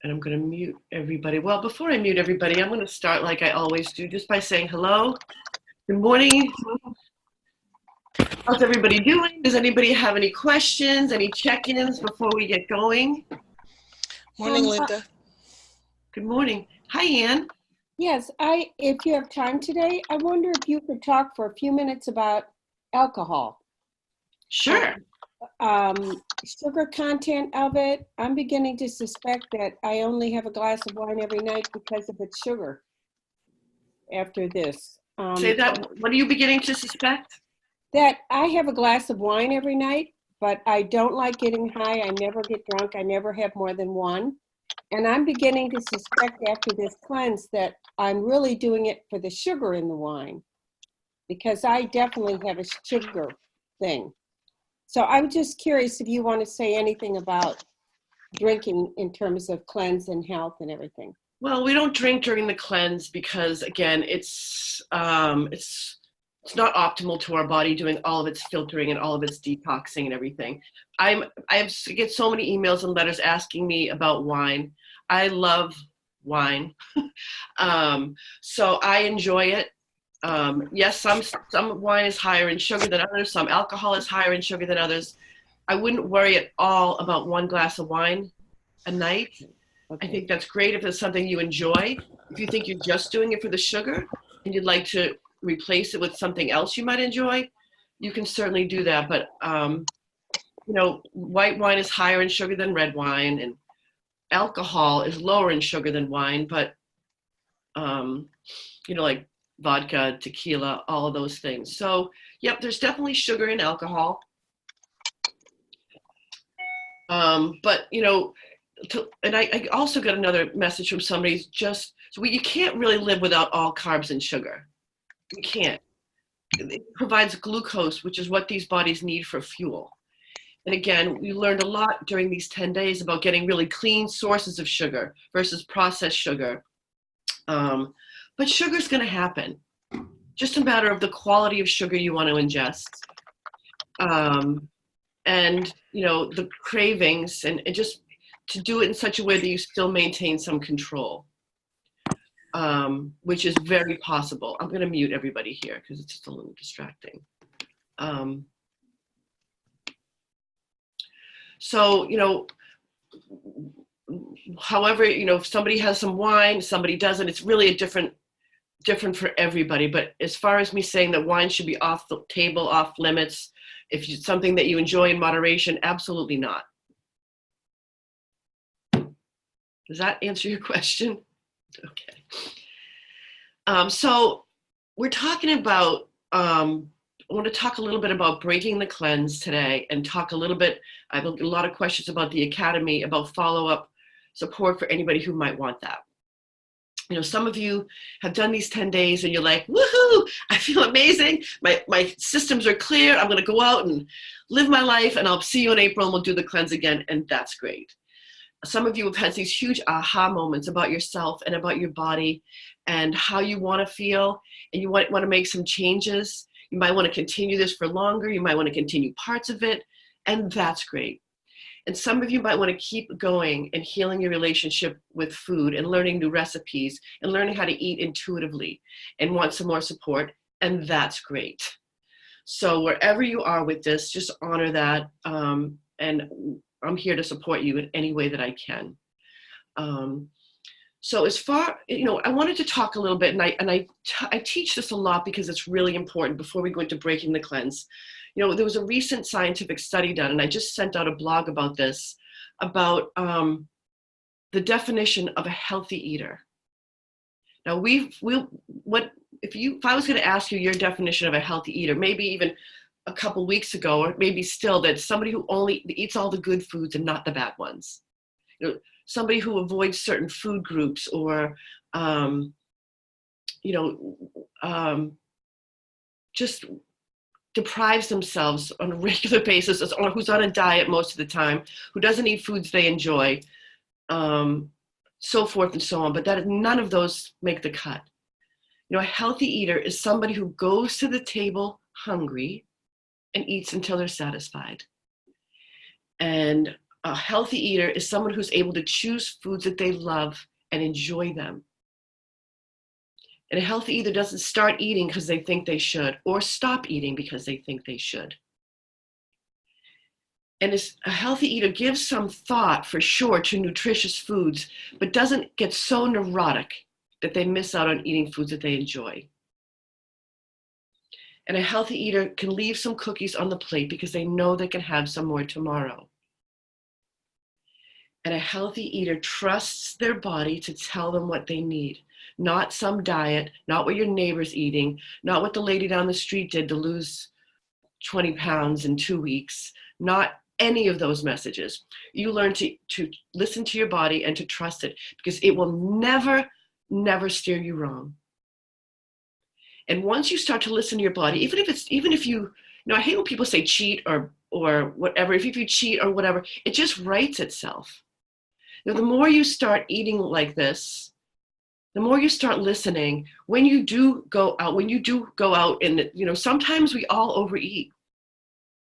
And I'm going to mute everybody. Well, before I mute everybody, I'm going to start like I always do, just by saying hello. Good morning. How's everybody doing? Does anybody have any questions, any check-ins before we get going? Morning, Linda. Good morning. Hi, Ann. Yes, if you have time today, I wonder if you could talk for a few minutes about alcohol. Sure. Sugar content of it. I'm beginning to suspect that I only have a glass of wine every night because of its sugar after this. Say that. What are you beginning to suspect? That I have a glass of wine every night, but I don't like getting high. I never get drunk. I never have more than one. And I'm beginning to suspect after this cleanse that I'm really doing it for the sugar in the wine, because I definitely have a sugar thing. So I'm just curious if you want to say anything about drinking in terms of cleanse and health and everything. Well, we don't drink during the cleanse because, again, it's not optimal to our body doing all of its filtering and all of its detoxing and everything. I get so many emails and letters asking me about wine. I love wine, so I enjoy it. Yes, some wine is higher in sugar than others. Some alcohol is higher in sugar than others. I wouldn't worry at all about one glass of wine a night. Okay. I think that's great if it's something you enjoy. If you think you're just doing it for the sugar and you'd like to replace it with something else you might enjoy, you can certainly do that. But, white wine is higher in sugar than red wine, and alcohol is lower in sugar than wine, but, like vodka, tequila, all of those things. So, yep, there's definitely sugar in alcohol. But, and I also got another message from somebody, you can't really live without all carbs and sugar. You can't. It provides glucose, which is what these bodies need for fuel. And again, we learned a lot during these 10 days about getting really clean sources of sugar versus processed sugar. But sugar's going to happen. Just a matter of the quality of sugar you want to ingest. And, the cravings, and just to do it in such a way that you still maintain some control, which is very possible. I'm going to mute everybody here because it's just a little distracting. So, however, if somebody has some wine, somebody doesn't, it's really a different for everybody. But as far as me saying that wine should be off the table, off limits, if it's something that you enjoy in moderation, absolutely not. Does that answer your question? Okay. So we're talking about, I want to talk a little bit about breaking the cleanse today, and talk a little bit, I have a lot of questions about the Academy, about follow-up support for anybody who might want that. Some of you have done these 10 days and you're like, woohoo, I feel amazing. My systems are clear. I'm going to go out and live my life, and I'll see you in April and we'll do the cleanse again. And that's great. Some of you have had these huge aha moments about yourself and about your body and how you want to feel, and you want to make some changes. You might want to continue this for longer. You might want to continue parts of it, and that's great. And some of you might want to keep going and healing your relationship with food and learning new recipes and learning how to eat intuitively and want some more support, and that's great. So wherever you are with this, just honor that, and I'm here to support you in any way that I can. So as far, I wanted to talk a little bit, and I teach this a lot because it's really important before we go into breaking the cleanse. There was a recent scientific study done, and I just sent out a blog about this, about the definition of a healthy eater. Now, if I was going to ask you your definition of a healthy eater, maybe even a couple weeks ago, or maybe still, that somebody who only eats all the good foods and not the bad ones. Somebody who avoids certain food groups, or just deprives themselves on a regular basis, or who's on a diet most of the time, who doesn't eat foods they enjoy, so forth and so on. But none of those make the cut. A healthy eater is somebody who goes to the table hungry and eats until they're satisfied. And A healthy eater is someone who's able to choose foods that they love and enjoy them. And a healthy eater doesn't start eating because they think they should, or stop eating because they think they should. And a healthy eater gives some thought, for sure, to nutritious foods, but doesn't get so neurotic that they miss out on eating foods that they enjoy. And a healthy eater can leave some cookies on the plate because they know they can have some more tomorrow. And a healthy eater trusts their body to tell them what they need, not some diet, not what your neighbor's eating, not what the lady down the street did to lose 20 pounds in 2 weeks, not any of those messages. You learn to listen to your body and to trust it, because it will never, never steer you wrong. And once you start to listen to your body, even if you I hate when people say cheat or whatever. If you cheat or whatever, it just writes itself. The more you start eating like this, the more you start listening. When you do go out, and sometimes we all overeat.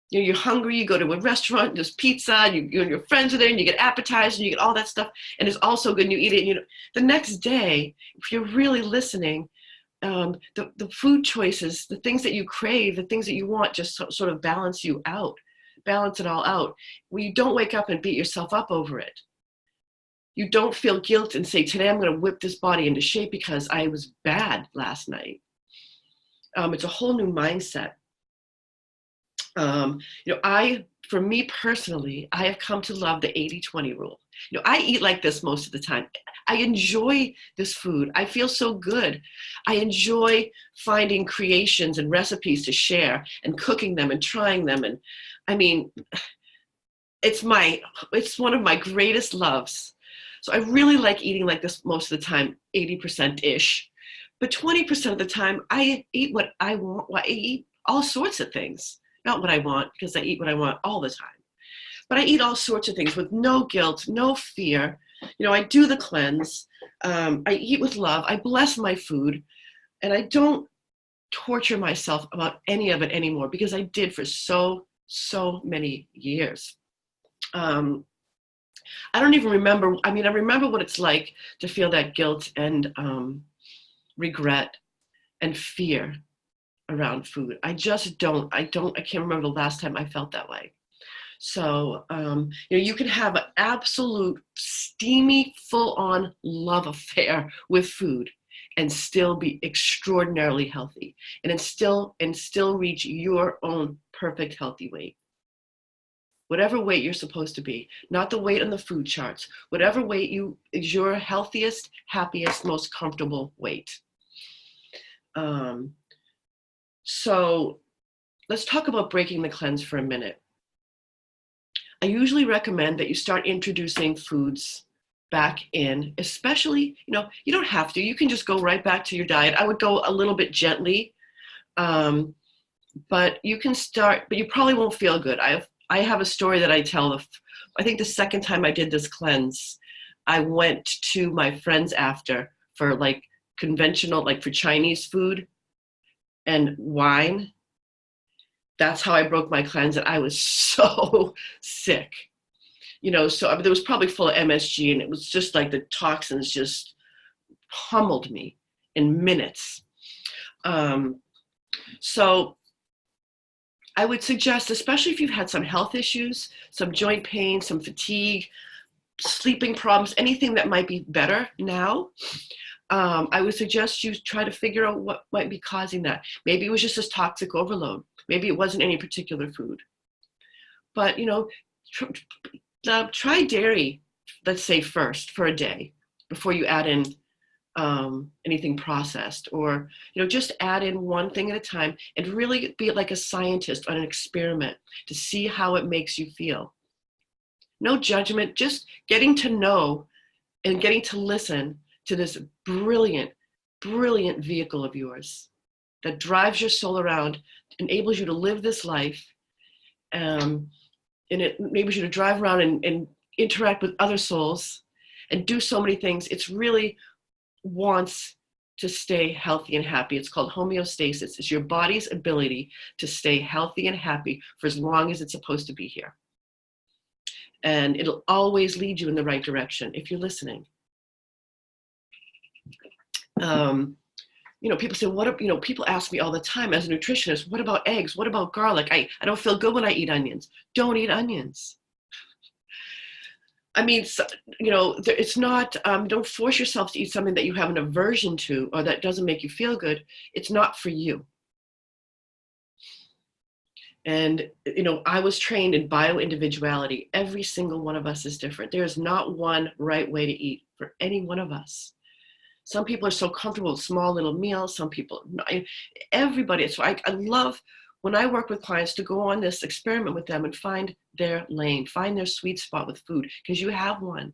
You're hungry, you go to a restaurant, there's pizza, and you and your friends are there, and you get appetizers, and you get all that stuff, and it's also good, and you eat it. And the next day, if you're really listening, the food choices, the things that you crave, the things that you want, just sort of balance it all out. Well, you don't wake up and beat yourself up over it. You don't feel guilt and say, today I'm going to whip this body into shape because I was bad last night. It's a whole new mindset. For me personally, I have come to love the 80-20 rule. I eat like this most of the time. I enjoy this food. I feel so good. I enjoy finding creations and recipes to share and cooking them and trying them. And I mean, it's one of my greatest loves. So I really like eating like this most of the time, 80%-ish. But 20% of the time, I eat what I want. I eat all sorts of things. Not what I want, because I eat what I want all the time. But I eat all sorts of things with no guilt, no fear. I do the cleanse. I eat with love. I bless my food. And I don't torture myself about any of it anymore, because I did for so many years. I don't even remember. I remember what it's like to feel that guilt and regret and fear around food. I just don't. I can't remember the last time I felt that way. So, you can have an absolute steamy, full-on love affair with food and still be extraordinarily healthy, and still reach your own perfect healthy weight. Whatever weight you're supposed to be, not the weight on the food charts, whatever weight is your healthiest, happiest, most comfortable weight. So let's talk about breaking the cleanse for a minute. I usually recommend that you start introducing foods back in, especially, you don't have to, you can just go right back to your diet. I would go a little bit gently, but you can start, but you probably won't feel good. I have a story that I tell. I think the second time I did this cleanse, I went to my friends after for like conventional, like for Chinese food and wine. That's how I broke my cleanse, and I was so sick. So there was probably full of MSG, and it was just like the toxins just pummeled me in minutes. So I would suggest, especially if you've had some health issues, some joint pain, some fatigue, sleeping problems, anything that might be better now, I would suggest you try to figure out what might be causing that. Maybe it was just this toxic overload. Maybe it wasn't any particular food. But, try dairy, let's say first, for a day before you add in anything processed, or just add in one thing at a time and really be like a scientist on an experiment to see how it makes you feel. No judgment, just getting to know and getting to listen to this brilliant vehicle of yours that drives your soul around, enables you to live this life, and it enables you to drive around and interact with other souls and do so many things. It's really wants to stay healthy and happy. It's called homeostasis. It's your body's ability to stay healthy and happy for as long as it's supposed to be here. and it'll always lead you in the right direction if you're listening. People say, people ask me all the time as a nutritionist, what about eggs? What about garlic? I don't feel good when I eat onions. Don't eat onions. I mean, it's not, don't force yourself to eat something that you have an aversion to or that doesn't make you feel good. It's not for you. And, I was trained in bio-individuality. Every single one of us is different. There is not one right way to eat for any one of us. Some people are so comfortable with small little meals. Some people, everybody. So I love when I work with clients to go on this experiment with them and find their lane, find their sweet spot with food, because you have one.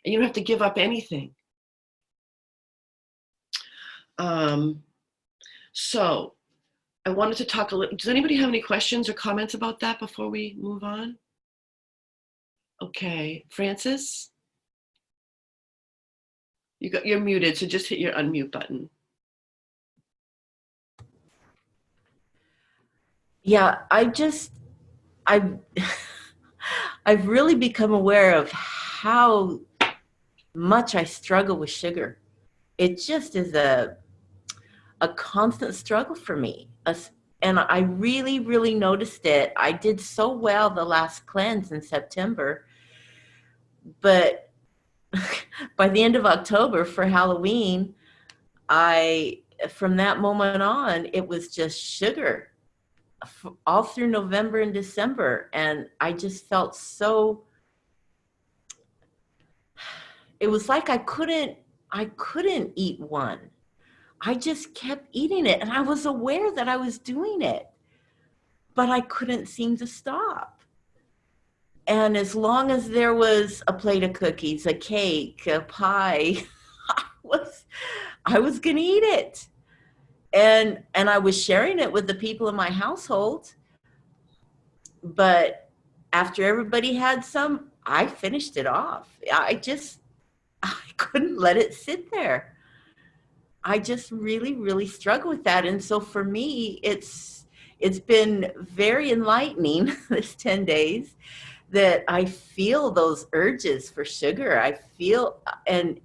And you don't have to give up anything. So I wanted to talk a little, does anybody have any questions or comments about that before we move on? Okay, Francis? You're muted, so just hit your unmute button. Yeah, I've really become aware of how much I struggle with sugar. It just is a constant struggle for me. And I really, really noticed it. I did so well the last cleanse in September, but by the end of October for Halloween, from that moment on, it was just sugar all through November and December. And I just felt it was like I couldn't eat one. I just kept eating it, and I was aware that I was doing it, but I couldn't seem to stop. And as long as there was a plate of cookies, a cake, a pie, I was gonna eat it. And I was sharing it with the people in my household. But after everybody had some, I finished it off. I couldn't let it sit there. I just really, really struggle with that. And so for me, it's been very enlightening this 10 days that I feel those urges for sugar. I feel, and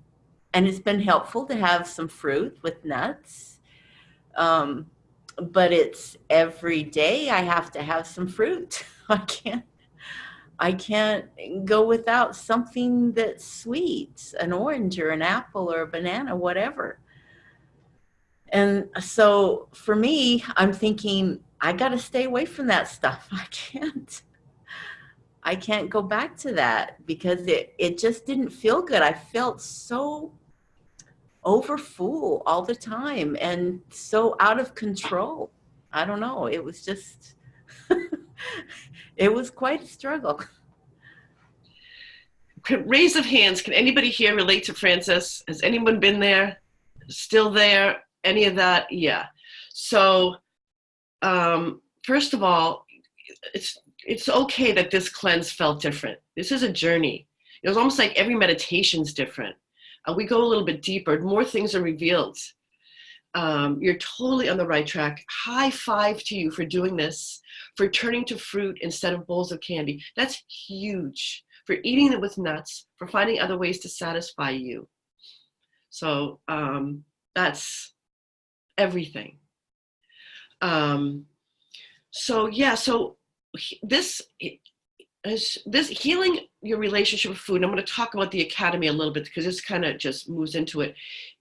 it's been helpful to have some fruit with nuts. But it's every day I have to have some fruit. I can't go without something that's sweet, an orange or an apple or a banana, whatever. And so for me, I'm thinking, I got to stay away from that stuff. I can't go back to that because it just didn't feel good. I felt so overfull all the time and so out of control. I don't know. It was just, it was quite a struggle. Raise of hands. Can anybody here relate to Francis? Has anyone been there? Still there? Any of that? Yeah. So, first of all, it's okay that this cleanse felt different. This is a journey. It was almost like every meditation's different. We go a little bit deeper. More things are revealed. You're totally on the right track. High five to you for doing this, for turning to fruit instead of bowls of candy. That's huge. For eating it with nuts, for finding other ways to satisfy you. So that's everything. So this healing your relationship with food, and I'm going to talk about the academy a little bit because this kind of just moves into it,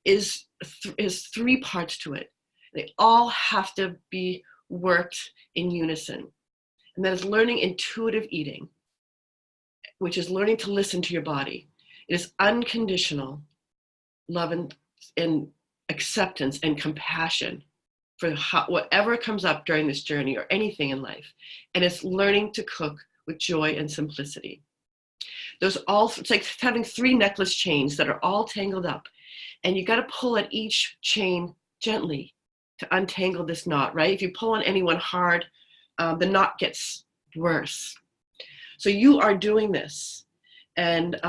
is three parts to it. They all have to be worked in unison. And that is learning intuitive eating, which is learning to listen to your body. It is unconditional love and acceptance and compassion for whatever comes up during this journey or anything in life. And it's learning to cook with joy and simplicity. It's like having 3 necklace chains that are all tangled up. And you got to pull at each chain gently to untangle this knot, right? If you pull on any one hard, the knot gets worse. So you are doing this. And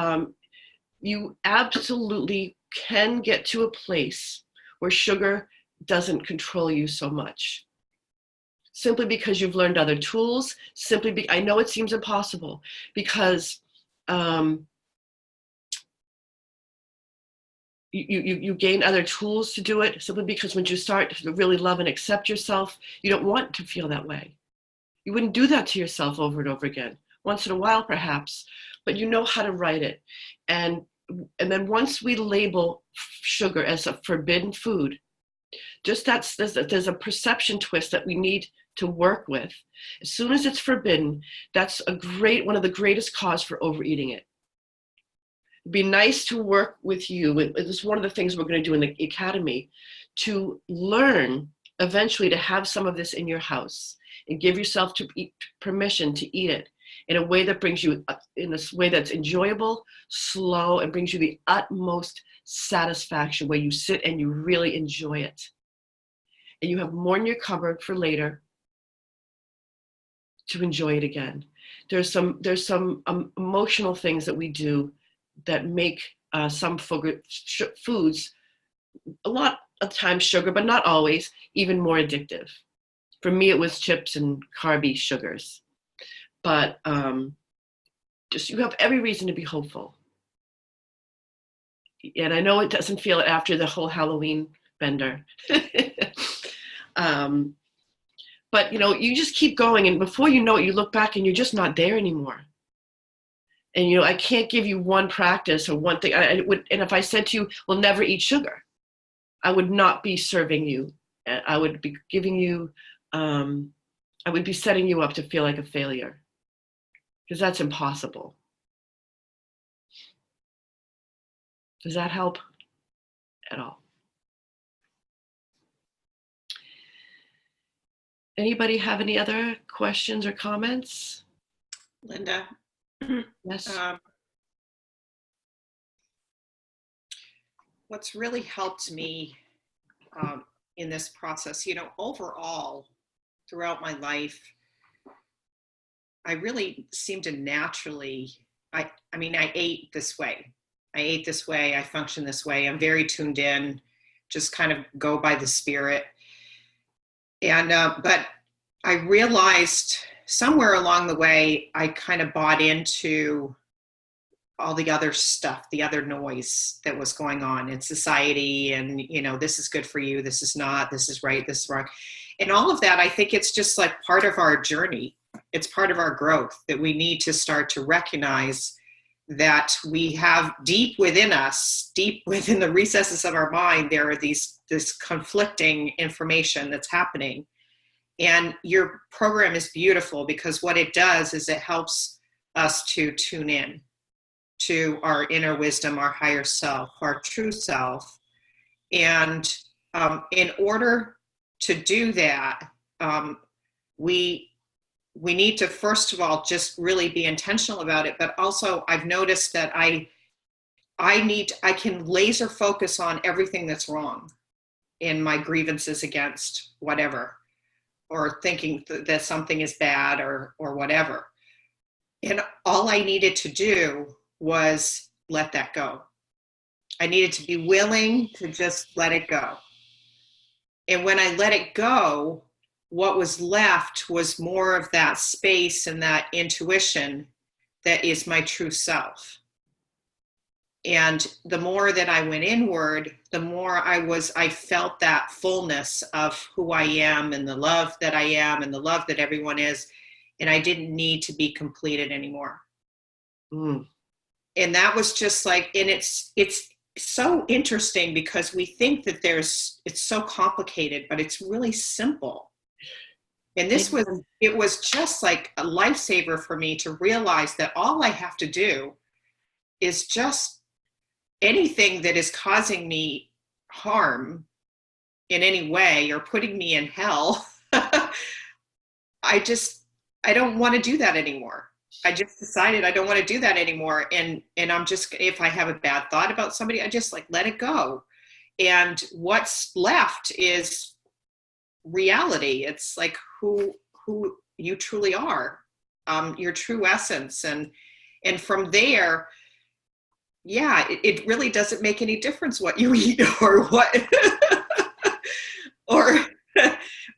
you absolutely can get to a place where sugar doesn't control you so much. simply because you've learned other tools, I know it seems impossible because you gain other tools to do it, simply because when you start to really love and accept yourself, you don't want to feel that way. You wouldn't do that to yourself over and over again. Once in a while, perhaps, but you know how to write it. And then once we label sugar as a forbidden food, just there's a perception twist that we need to work with. As soon as it's forbidden, that's one of the greatest cause for overeating it. It'd be nice to work with you. This is one of the things we're going to do in the academy, to learn eventually to have some of this in your house and give yourself permission to eat it in a way that brings you, in a way that's enjoyable, slow, and brings you the utmost satisfaction, where you sit and you really enjoy it. And you have more in your cupboard for later to enjoy it again. There's some emotional things that we do that make some foods, a lot of times sugar, but not always, even more addictive. For me, it was chips and carby sugars. But just, you have every reason to be hopeful. And I know it doesn't feel it after the whole Halloween bender. But you just keep going, and before you know it, you look back and you're just not there anymore. And I can't give you one practice or one thing. And if I said to you, "Well, never eat sugar," I would not be serving you. I would be giving you, I would be setting you up to feel like a failure, because that's impossible. Does that help at all? Anybody have any other questions or comments? Linda. Yes. What's really helped me in this process, overall, throughout my life, I really seem to naturally, I ate this way. I function this way. I'm very tuned in, just kind of go by the spirit. And, but I realized somewhere along the way, I kind of bought into all the other stuff, the other noise that was going on in society. And, this is good for you. This is not, this is right, this is wrong. And all of that, I think it's just like part of our journey. It's part of our growth, that we need to start to recognize that we have deep within us, deep within the recesses of our mind, there are this conflicting information that's happening. And your program is beautiful, because what it does is it helps us to tune in to our inner wisdom, our higher self, our true self. And in order to do that, we need to, first of all, just really be intentional about it. But also, I've noticed that I can laser focus on everything that's wrong in my grievances against whatever, or thinking that something is bad or whatever. And all I needed to do was let that go. I needed to be willing to just let it go. And when I let it go, what was left was more of that space and that intuition that is my true self. And the more that I went inward, the more I felt that fullness of who I am, and the love that I am, and the love that everyone is. And I didn't need to be completed anymore. And that was just like, and it's so interesting, because we think that it's so complicated, but it's really simple. And it was just like a lifesaver for me to realize that all I have to do is just anything that is causing me harm in any way or putting me in hell. I don't want to do that anymore. I just decided I don't want to do that anymore. And I'm just, if I have a bad thought about somebody, I just let it go. And what's left is reality. It's like who you truly are, your true essence. And from there, yeah, it really doesn't make any difference what you eat or what,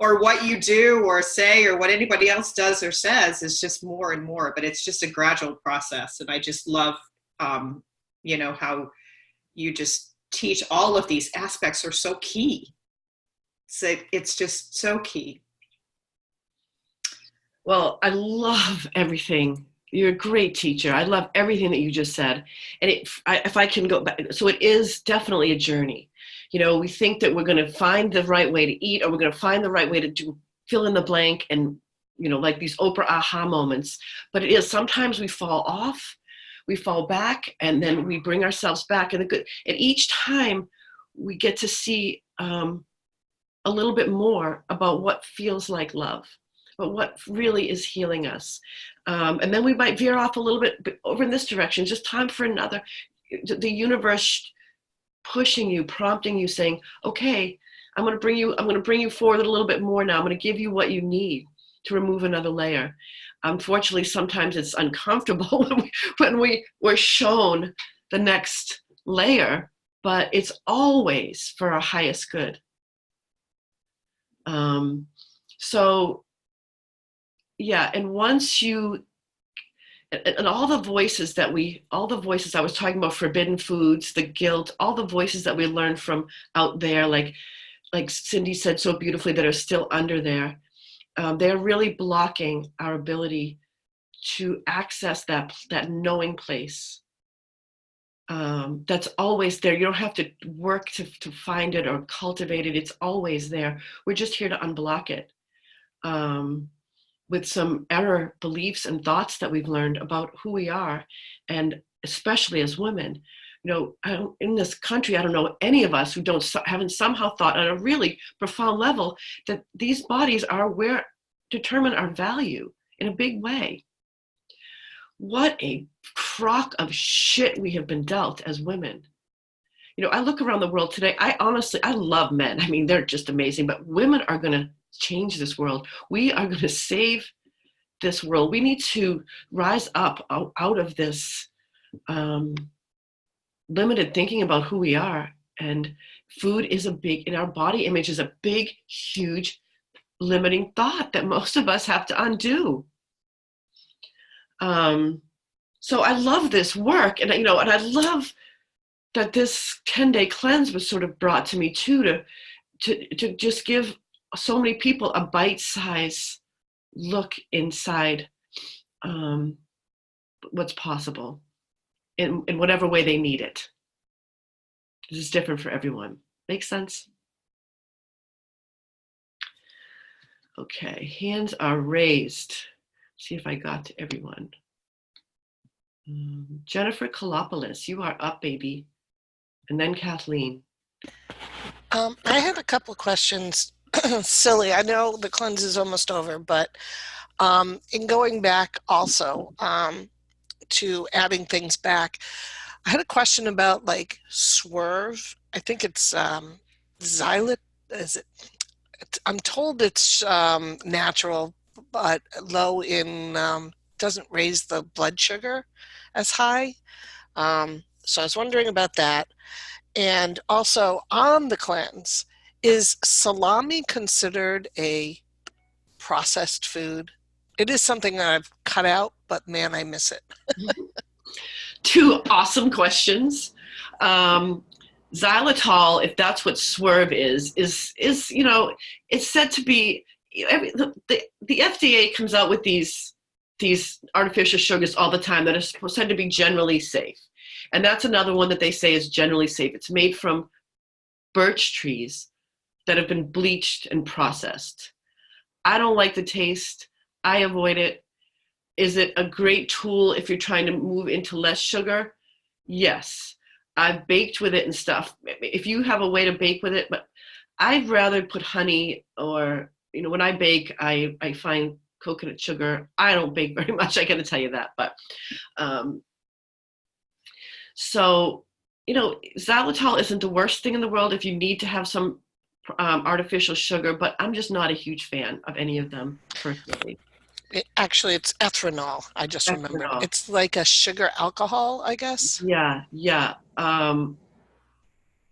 or what you do or say or what anybody else does or says is just more and more, but it's just a gradual process. And I just love, how you just teach all of these aspects are so key. So it's just so key. Well, I love everything. You're a great teacher. I love everything that you just said. And if I can go back, so it is definitely a journey. We think that we're going to find the right way to eat, or we're going to find the right way to fill in the blank, and, like these Oprah aha moments. But it is, sometimes we fall off, we fall back, and then we bring ourselves back. And each time we get to see a little bit more about what feels like love, but what really is healing us. And then we might veer off a little bit over in this direction, just time for another. The universe pushing you, prompting you, saying, okay, I'm going to bring you forward a little bit more now. I'm going to give you what you need to remove another layer. Unfortunately, sometimes it's uncomfortable when we're shown the next layer, but it's always for our highest good. So yeah, and once you, and all the voices I was talking about, forbidden foods, the guilt, all the voices that we learn from out there, like Cindy said so beautifully, that are still under there, they're really blocking our ability to access that knowing place. That's always there. You don't have to work to find it or cultivate it. It's always there. We're just here to unblock it. With some error beliefs and thoughts that we've learned about who we are, and especially as women. In this country, I don't know any of us who haven't somehow thought on a really profound level that these bodies are where determine our value in a big way. What a crock of shit we have been dealt as women. I look around the world today, I love men. I mean, they're just amazing, but women are going to change this world. We are going to save this world. We need to rise up out of this limited thinking about who we are. And food is and our body image is a big, huge, limiting thought that most of us have to undo. So I love this work, and and I love that this 10-day cleanse was sort of brought to me too, to just give so many people a bite-sized look inside what's possible in whatever way they need it. This is different for everyone. Makes sense? Okay, hands are raised. See if I got to everyone. Jennifer Kalopoulos, you are up, baby. And then Kathleen. I had a couple of questions. Silly, I know the cleanse is almost over, but in going back also to adding things back, I had a question about like swerve. I think it's xylitol. I'm told it's natural, but low in, doesn't raise the blood sugar as high. So I was wondering about that. And also on the cleanse, is salami considered a processed food? It is something that I've cut out, but man, I miss it. Two awesome questions. Xylitol, if that's what swerve is it's said to be, the FDA comes out with these artificial sugars all the time that are said to be generally safe. And that's another one that they say is generally safe. It's made from birch trees that have been bleached and processed. I don't like the taste. I avoid it. Is it a great tool if you're trying to move into less sugar? Yes. I've baked with it and stuff. If you have a way to bake with it, but I'd rather put honey, or, when I bake, I find coconut sugar. I don't bake very much, I got to tell you that. But so, xylitol isn't the worst thing in the world if you need to have some artificial sugar, but I'm just not a huge fan of any of them personally. Actually, it's ethanol. I just remember. It's like a sugar alcohol, I guess. Yeah.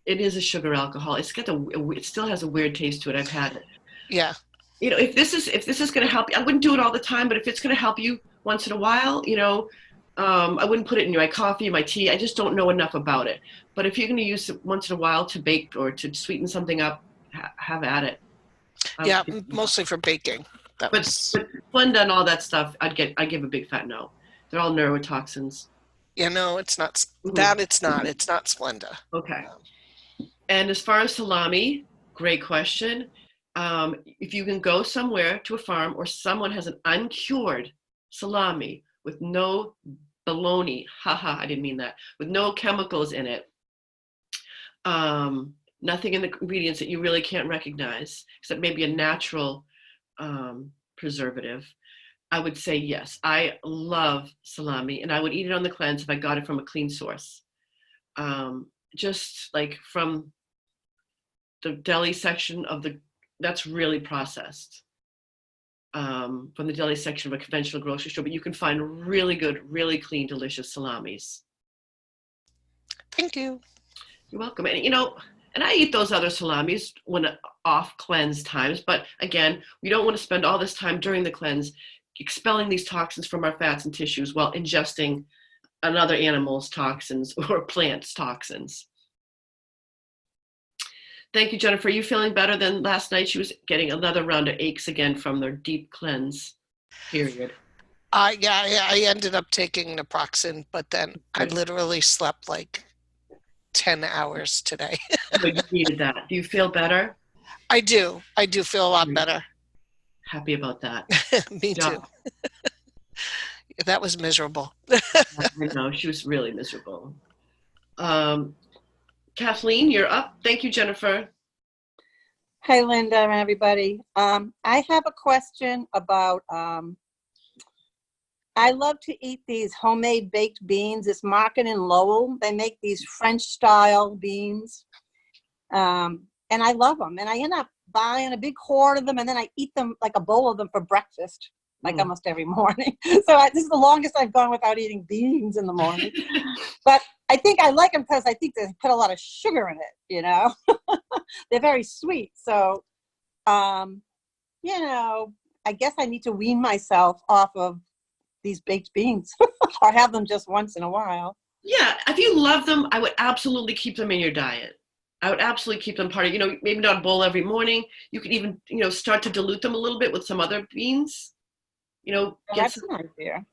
It is a sugar alcohol. It still has a weird taste to it. I've had it. Yeah. you know, if this is going to help you, I wouldn't do it all the time, but if it's going to help you once in a while, you know, I wouldn't put it in my coffee, my tea. I just don't know enough about it. But if you're going to use it once in a while to bake or to sweeten something up, have at it. Yeah, mostly for baking. But Splenda and all that stuff, I give a big fat no. They're all neurotoxins. You know, it's not Mhm. that. It's not Splenda. Okay. And as far as salami, great question. If you can go somewhere to a farm or someone has an uncured salami with no bologna, haha, I didn't mean that, with no chemicals in it, nothing in the ingredients that you really can't recognize, except maybe a natural preservative, I would say yes. I love salami, and I would eat it on the cleanse if I got it from a clean source. Just like from the deli section of that's really processed. From the deli section of a conventional grocery store, but you can find really good, really clean, delicious salamis. Thank you. You're welcome. And you know, and I eat those other salamis when off cleanse times, but again, we don't want to spend all this time during the cleanse expelling these toxins from our fats and tissues while ingesting another animal's toxins or plant's toxins. Thank you, Jennifer. Are you feeling better than last night? She was getting another round of aches again from their deep cleanse period. Yeah, I ended up taking naproxen, but then I literally slept like 10 hours today. So you needed that. Do you feel better? I do feel a lot better. Happy about that. Me too. That was miserable. I know, she was really miserable. Kathleen, you're up. Thank you, Jennifer. Hi, Linda and everybody. I have a question about, I love to eat these homemade baked beans. It's market in Lowell. They make these French style beans. And I love them. And I end up buying a big hoard of them, and then I eat them like a bowl of them for breakfast, like almost every morning. So this is the longest I've gone without eating beans in the morning. But I think I like them because I think they put a lot of sugar in it, you know. They're very sweet. So, you know, I guess I need to wean myself off of these baked beans or have them just once in a while. Yeah, if you love them, I would absolutely keep them in your diet. I would absolutely keep them part of, you know, maybe not a bowl every morning. You could even, you know, start to dilute them a little bit with some other beans. You know, That's an idea.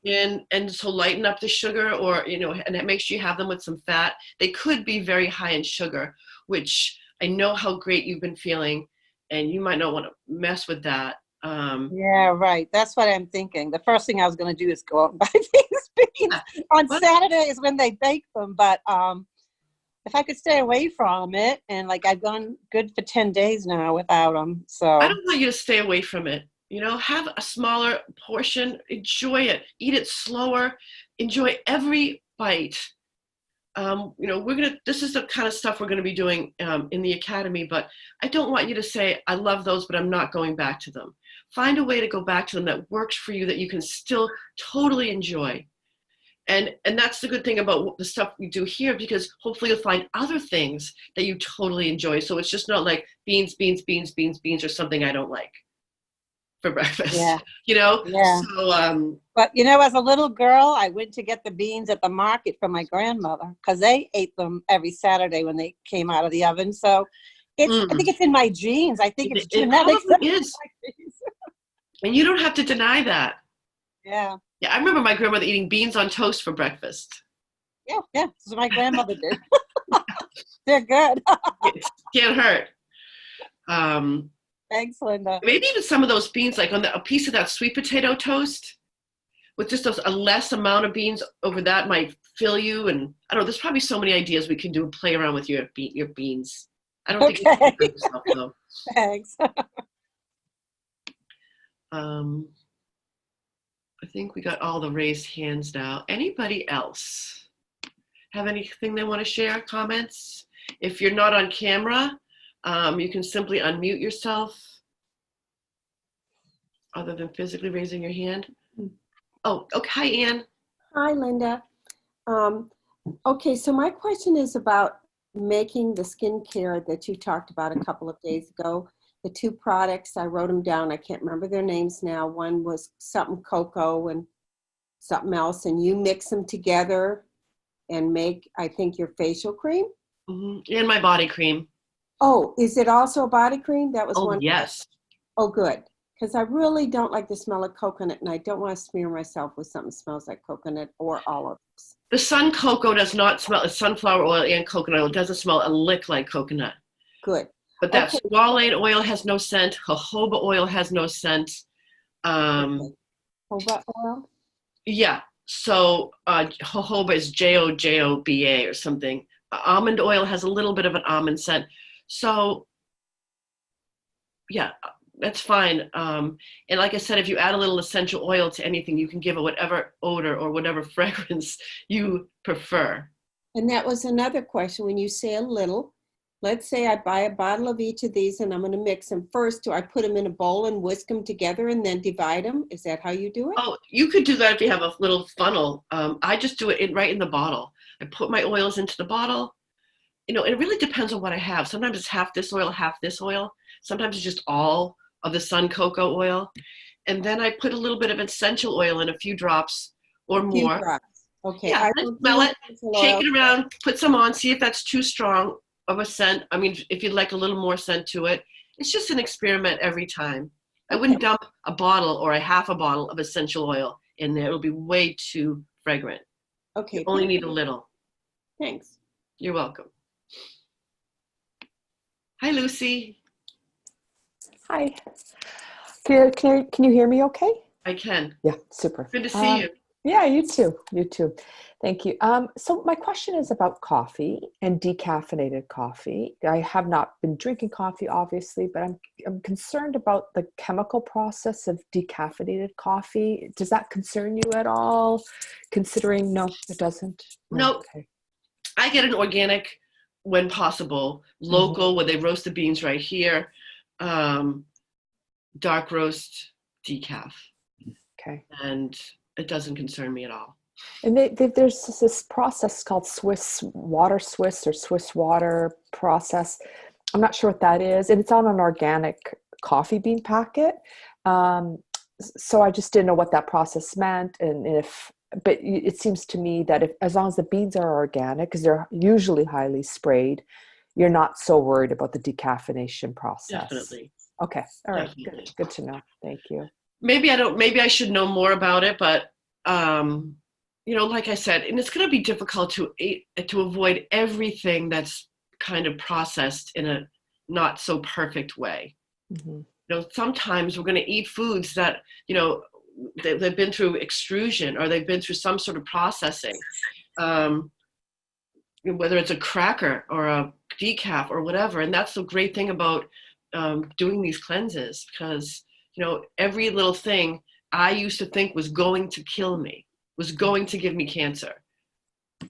And so lighten up the sugar, or, you know, and make sure you have them with some fat. They could be very high in sugar, which I know how great you've been feeling, and you might not want to mess with that. Yeah, right. That's what I'm thinking. The first thing I was going to do is go out and buy these beans on Saturdays when they bake them. But if I could stay away from it, and like I've gone good for 10 days now without them. So I don't want you to stay away from it. You know, have a smaller portion, enjoy it, eat it slower, enjoy every bite. You know, this is the kind of stuff we're going to be doing in the academy, but I don't want you to say, I love those, but I'm not going back to them. Find a way to go back to them that works for you, that you can still totally enjoy. And that's the good thing about the stuff we do here, because hopefully you'll find other things that you totally enjoy. So it's just not like beans, or something I don't like for breakfast. Yeah. You know? Yeah. So, but you know, as a little girl, I went to get the beans at the market from my grandmother because they ate them every Saturday when they came out of the oven. So I think it's in my genes. I think it's genetics. It is. And you don't have to deny that. Yeah. Yeah, I remember my grandmother eating beans on toast for breakfast. Yeah, that's what my grandmother did. They're good. It can't hurt. Thanks, Linda. Maybe even some of those beans, like on a piece of that sweet potato toast, with just a less amount of beans over that might fill you. And I don't know, there's probably so many ideas we can do and play around with your beans. I don't think you can hurt yourself, though. Thanks. I think we got all the raised hands now. Anybody else have anything they want to share, comments? If you're not on camera, you can simply unmute yourself other than physically raising your hand. Oh, okay. Hi, Anne. Hi, Linda. Okay, so my question is about making the skincare that you talked about a couple of days ago. the two products, I wrote them down. I can't remember their names now. One was something cocoa and something else, and you mix them together and make, I think, your facial cream. And my body cream. Oh, is it also a body cream? That was Oh, one. yes. Oh, good. Because I really don't like the smell of coconut, and I don't want to smear myself with something that smells like coconut or olives. The sun cocoa does not smell, it's sunflower oil and coconut oil. It doesn't smell a lick like coconut. Good. But that Okay. squalane oil has no scent. Jojoba oil has no scent. Jojoba oil? Yeah. So jojoba is Jojoba or something. Almond oil has a little bit of an almond scent. So yeah, that's fine. And like I said, if you add a little essential oil to anything, you can give it whatever odor or whatever fragrance you prefer. And that was another question. When you say a little, let's say I buy a bottle of each of these and I'm going to mix them first. Do I put them in a bowl and whisk them together and then divide them? Is that how you do it? Oh, you could do that if you have a little funnel. I just do it right in the bottle. I put my oils into the bottle. You know, it really depends on what I have. Sometimes it's half this oil, half this oil. Sometimes it's just all of the sun cocoa oil. And then I put a little bit of essential oil in, a few drops or A few more. drops. Okay. Yeah, I will smell do it, essential shake oil. it around, put some on, see if that's too strong of a scent. I mean, if you'd like a little more scent to it. It's just an experiment every time. I wouldn't dump a bottle or a half a bottle of essential oil in there. It'll be way too fragrant. Okay. You only need a little. Thanks. You're welcome. Hi, Lucy. Hi. Can you hear me okay? I can. Yeah, super. Good to see you. Yeah, you too. You too. Thank you. So my question is about coffee and decaffeinated coffee. I have not been drinking coffee, obviously, but I'm concerned about the chemical process of decaffeinated coffee. Does that concern you at all? Considering, no, it doesn't. No. Okay. I get an organic when possible, local, where they roast the beans right here, dark roast decaf. Okay. And it doesn't concern me at all. And there's this process called Swiss water process. I'm not sure what that is. And it's on an organic coffee bean packet. So I just didn't know what that process meant. But it seems to me that as long as the beans are organic, because they're usually highly sprayed, you're not so worried about the decaffeination process. Definitely. Okay. All right. Definitely. Good to know. Thank you. Maybe I should know more about it, but you know, like I said, and it's going to be difficult to avoid everything that's kind of processed in a not so perfect way. You know, sometimes we're going to eat foods that, you know, they've been through extrusion or they've been through some sort of processing, whether it's a cracker or a decaf or whatever. And that's the great thing about doing these cleanses, because, you know, every little thing I used to think was going to kill me, was going to give me cancer.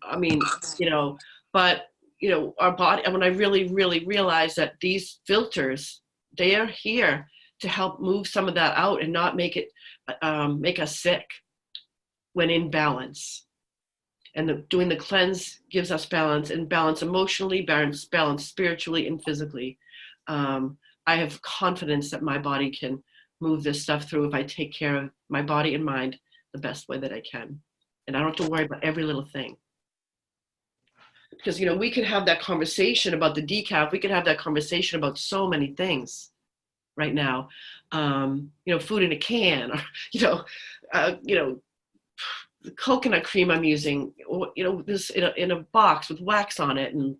I mean, you know, but, you know, our body, when I really, really realized that these filters, they are here to help move some of that out and not make it, make us sick when in balance. And doing the cleanse gives us balance, and balance emotionally, balance spiritually and physically. I have confidence that my body can move this stuff through if I take care of my body and mind the best way that I can. And I don't have to worry about every little thing. Because, you know, we could have that conversation about the decaf. We could have that conversation about so many things right now. You know, food in a can, or, you know, the coconut cream I'm using, or, you know, this in a box with wax on it. And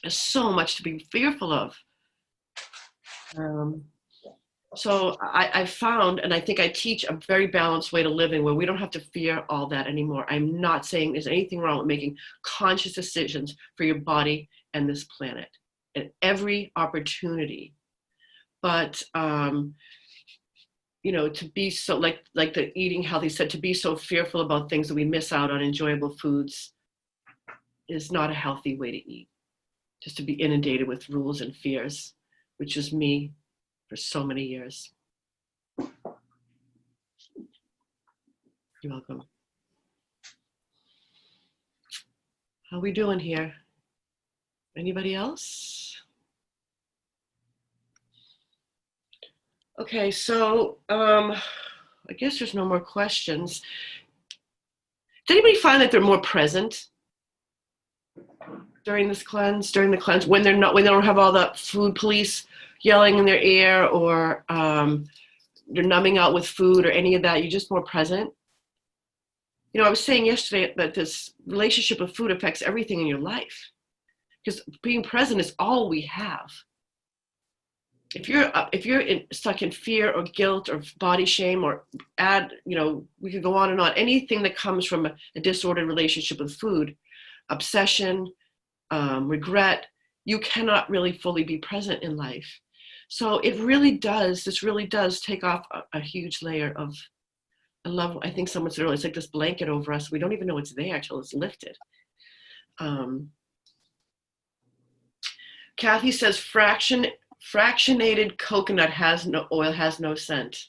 there's so much to be fearful of. So I found, and I think I teach a very balanced way to living where we don't have to fear all that anymore. I'm not saying there's anything wrong with making conscious decisions for your body and this planet at every opportunity. But, you know, to be so, like the eating healthy said, to be so fearful about things that we miss out on enjoyable foods is not a healthy way to eat. Just to be inundated with rules and fears, which is me for so many years. You're welcome. How we doing here? Anybody else? Okay, so I guess there's no more questions. Did anybody find that they're more present during the cleanse, when they don't have all the food police yelling in their ear, or they're numbing out with food or any of that? You're just more present. You know, I was saying yesterday that this relationship with food affects everything in your life, because being present is all we have. If you're stuck in fear or guilt or body shame, or we could go on and on, anything that comes from a disordered relationship with food, obsession, regret, you cannot really fully be present in life. So this really does take off a huge layer of, I think someone said earlier, it's like this blanket over us. We don't even know it's there until it's lifted. Kathy says fractionated coconut oil has no scent.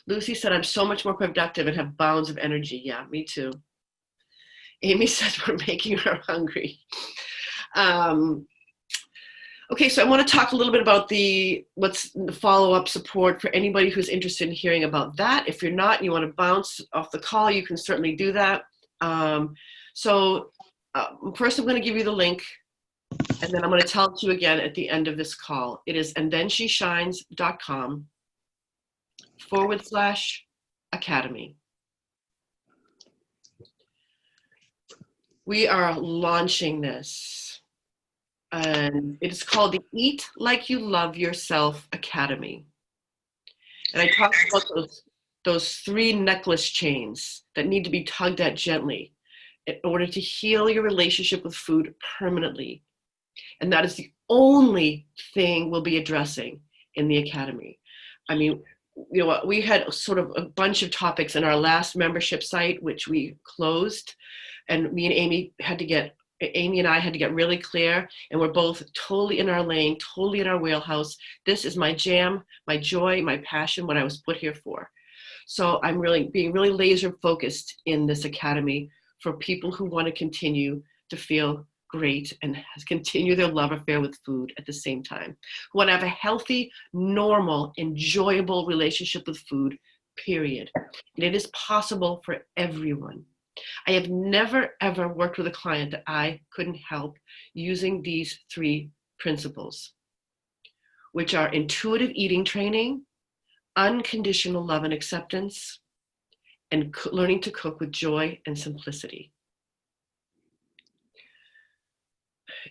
Lucy said, I'm so much more productive and have bounds of energy. Yeah, me too. Amy says, we're making her hungry. Okay, so I want to talk a little bit about the follow-up support for anybody who's interested in hearing about that. If you're not and you want to bounce off the call, you can certainly do that. So first I'm going to give you the link, and then I'm going to tell it to you again at the end of this call. It is andthensheshines.com/academy. We are launching this, and it is called the Eat Like You Love Yourself Academy. And I talked about those 3 necklace chains that need to be tugged at gently in order to heal your relationship with food permanently. And that is the only thing we'll be addressing in the Academy. I mean, you know what, we had sort of a bunch of topics in our last membership site, which we closed, and Amy and I had to get really clear, and we're both totally in our lane, totally in our wheelhouse. This is my jam, my joy, my passion, what I was put here for. So I'm being really laser focused in this Academy for people who want to continue to feel great and continue their love affair with food at the same time, who want to have a healthy, normal, enjoyable relationship with food, period. And it is possible for everyone. I have never, ever worked with a client that I couldn't help using these 3 principles, which are intuitive eating training, unconditional love and acceptance, and learning to cook with joy and simplicity.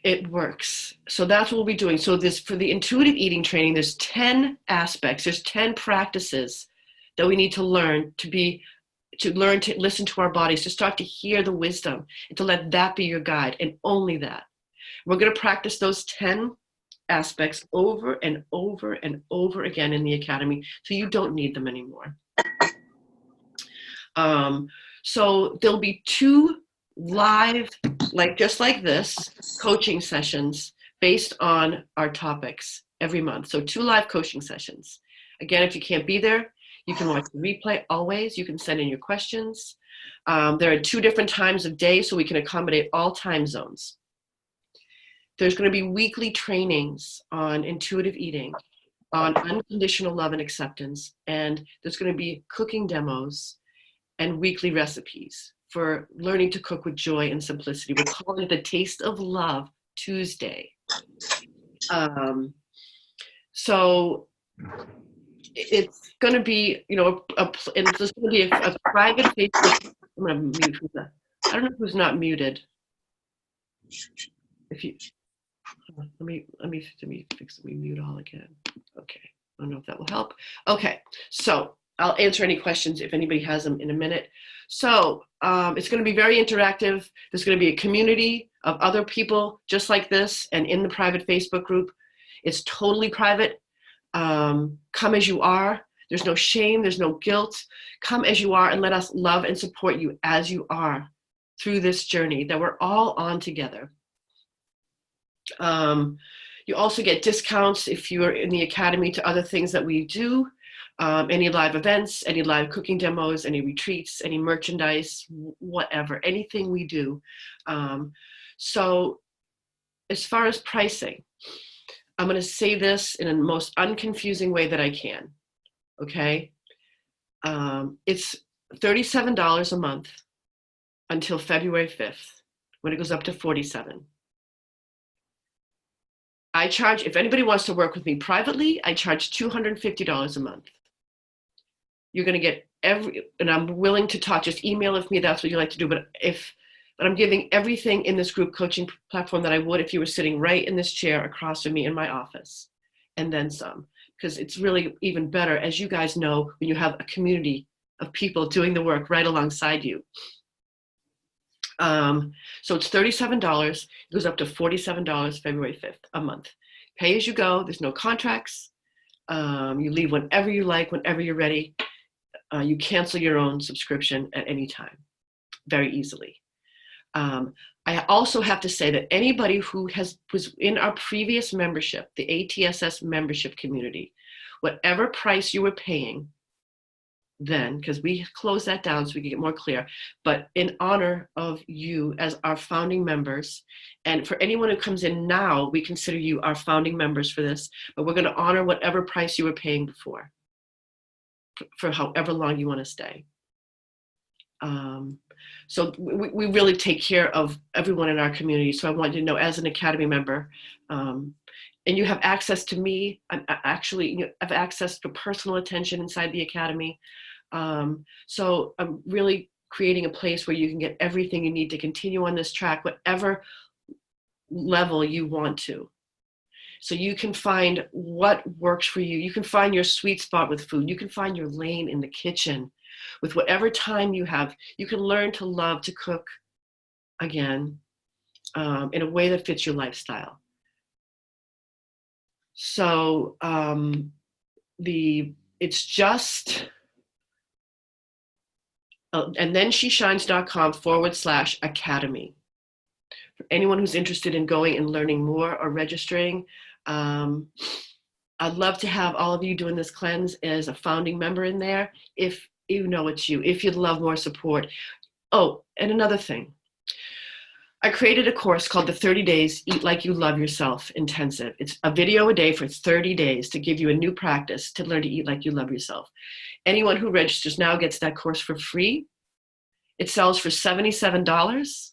It works. So that's what we'll be doing. So for the intuitive eating training, there's 10 aspects, there's 10 practices that we need to learn to listen to our bodies, to start to hear the wisdom, and to let that be your guide, and only that. We're going to practice those 10 aspects over and over and over again in the Academy, so you don't need them anymore. So there'll be 2 live, just like this, coaching sessions based on our topics every month. So 2 live coaching sessions. Again, if you can't be there, you can watch the replay always. You can send in your questions. There are 2 different times of day, so we can accommodate all time zones. There's going to be weekly trainings on intuitive eating, on unconditional love and acceptance, and there's going to be cooking demos and weekly recipes for learning to cook with joy and simplicity. We're calling it the Taste of Love Tuesday. So it's going to be, and it's going to be a private Facebook. I'm going to mute I don't know who's not muted. If you, let me fix it. Let me mute all again. Okay. I don't know if that will help. Okay. So I'll answer any questions if anybody has them in a minute. So it's going to be very interactive. There's going to be a community of other people just like this, and in the private Facebook group. It's totally private. Come as you are. There's no shame. There's no guilt. Come as you are, and let us love and support you as you are through this journey that we're all on together. You also get discounts if you're in the Academy to other things that we do. Any live events, any live cooking demos, any retreats, any merchandise, whatever, anything we do. So as far as pricing, I'm going to say this in the most unconfusing way that I can. Okay. It's $37 a month until February 5th, when it goes up to $47. I charge, if anybody wants to work with me privately, I charge $250 a month. You're going to get and I'm willing to talk, just email if me, that's what you like to do. But I'm giving everything in this group coaching platform that I would if you were sitting right in this chair across from me in my office, and then some, because it's really even better, as you guys know, when you have a community of people doing the work right alongside you. So it's $37. It goes up to $47 February 5th a month. Pay as you go. There's no contracts. You leave whenever you like, whenever you're ready. You cancel your own subscription at any time, very easily. I also have to say that anybody who was in our previous membership, the ATSS membership community, whatever price you were paying then, because we closed that down so we can get more clear, but in honor of you as our founding members, and for anyone who comes in now, we consider you our founding members for this, but we're going to honor whatever price you were paying before, for however long you want to stay. So we really take care of everyone in our community. So I want you to know, as an Academy member, and you have access to me, you have access to personal attention inside the Academy. So I'm really creating a place where you can get everything you need to continue on this track, whatever level you want to. So you can find what works for you. You can find your sweet spot with food. You can find your lane in the kitchen with whatever time you have. You can learn to love to cook again in a way that fits your lifestyle. So it's just, and then sheshines.com/academy. For anyone who's interested in going and learning more or registering, I'd love to have all of you doing this cleanse as a founding member in there, if you know it's you, if you'd love more support. Oh, and another thing. I created a course called the 30 Days Eat Like You Love Yourself Intensive. It's a video a day for 30 days to give you a new practice to learn to eat like you love yourself. Anyone who registers now gets that course for free. It sells for $77.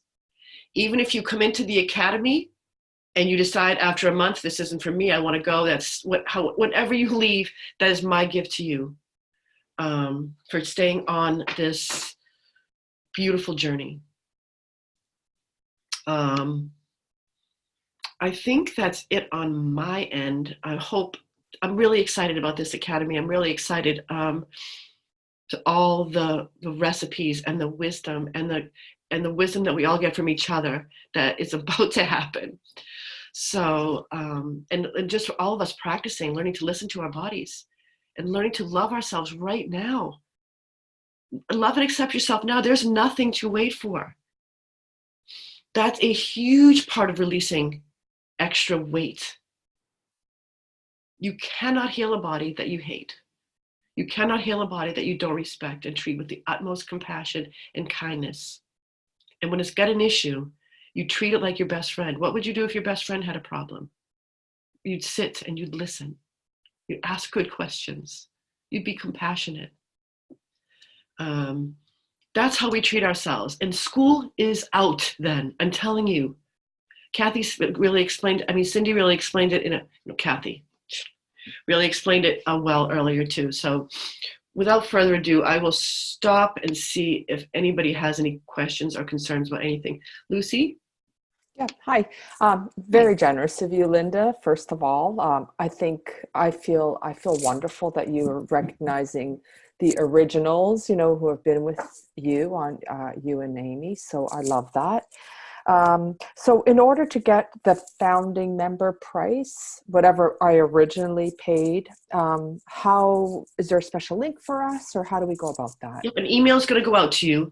Even if you come into the Academy and you decide after a month, this isn't for me, I want to go, whenever you leave, that is my gift to you for staying on this beautiful journey. I think that's it on my end. I'm really excited about this Academy. I'm really excited to all the recipes and the wisdom and the wisdom that we all get from each other that is about to happen. So, and just for all of us practicing, learning to listen to our bodies and learning to love ourselves right now. Love and accept yourself now. There's nothing to wait for. That's a huge part of releasing extra weight. You cannot heal a body that you hate. You cannot heal a body that you don't respect and treat with the utmost compassion and kindness. And when it's got an issue, you treat it like your best friend. What would you do if your best friend had a problem? You'd sit and you'd listen. You'd ask good questions. You'd be compassionate. That's how we treat ourselves. And school is out then, I'm telling you. Cindy really explained it Kathy really explained it well earlier too. So without further ado, I will stop and see if anybody has any questions or concerns about anything. Lucy? Yeah, hi. Very generous of you, Linda. First of all, I feel wonderful that you are recognizing the originals, who have been with you on you and Amy. So I love that. So in order to get the founding member price, whatever I originally paid, how is there a special link for us, or how do we go about that? Yep, an email is going to go out to you.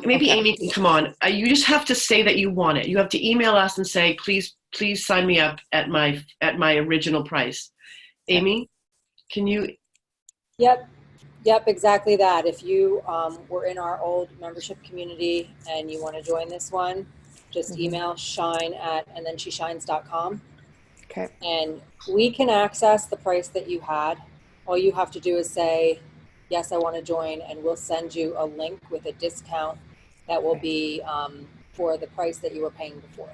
Maybe Okay. Amy can come on. You just have to say that you want it. You have to email us and say, please sign me up at my original price. Amy, can you? Yep, exactly that. If you were in our old membership community and you want to join this one, just email shine@andthensheshines.com. Okay. And we can access the price that you had. all you have to do is say, yes, I want to join, and we'll send you a link with a discount that will be for the price that you were paying before.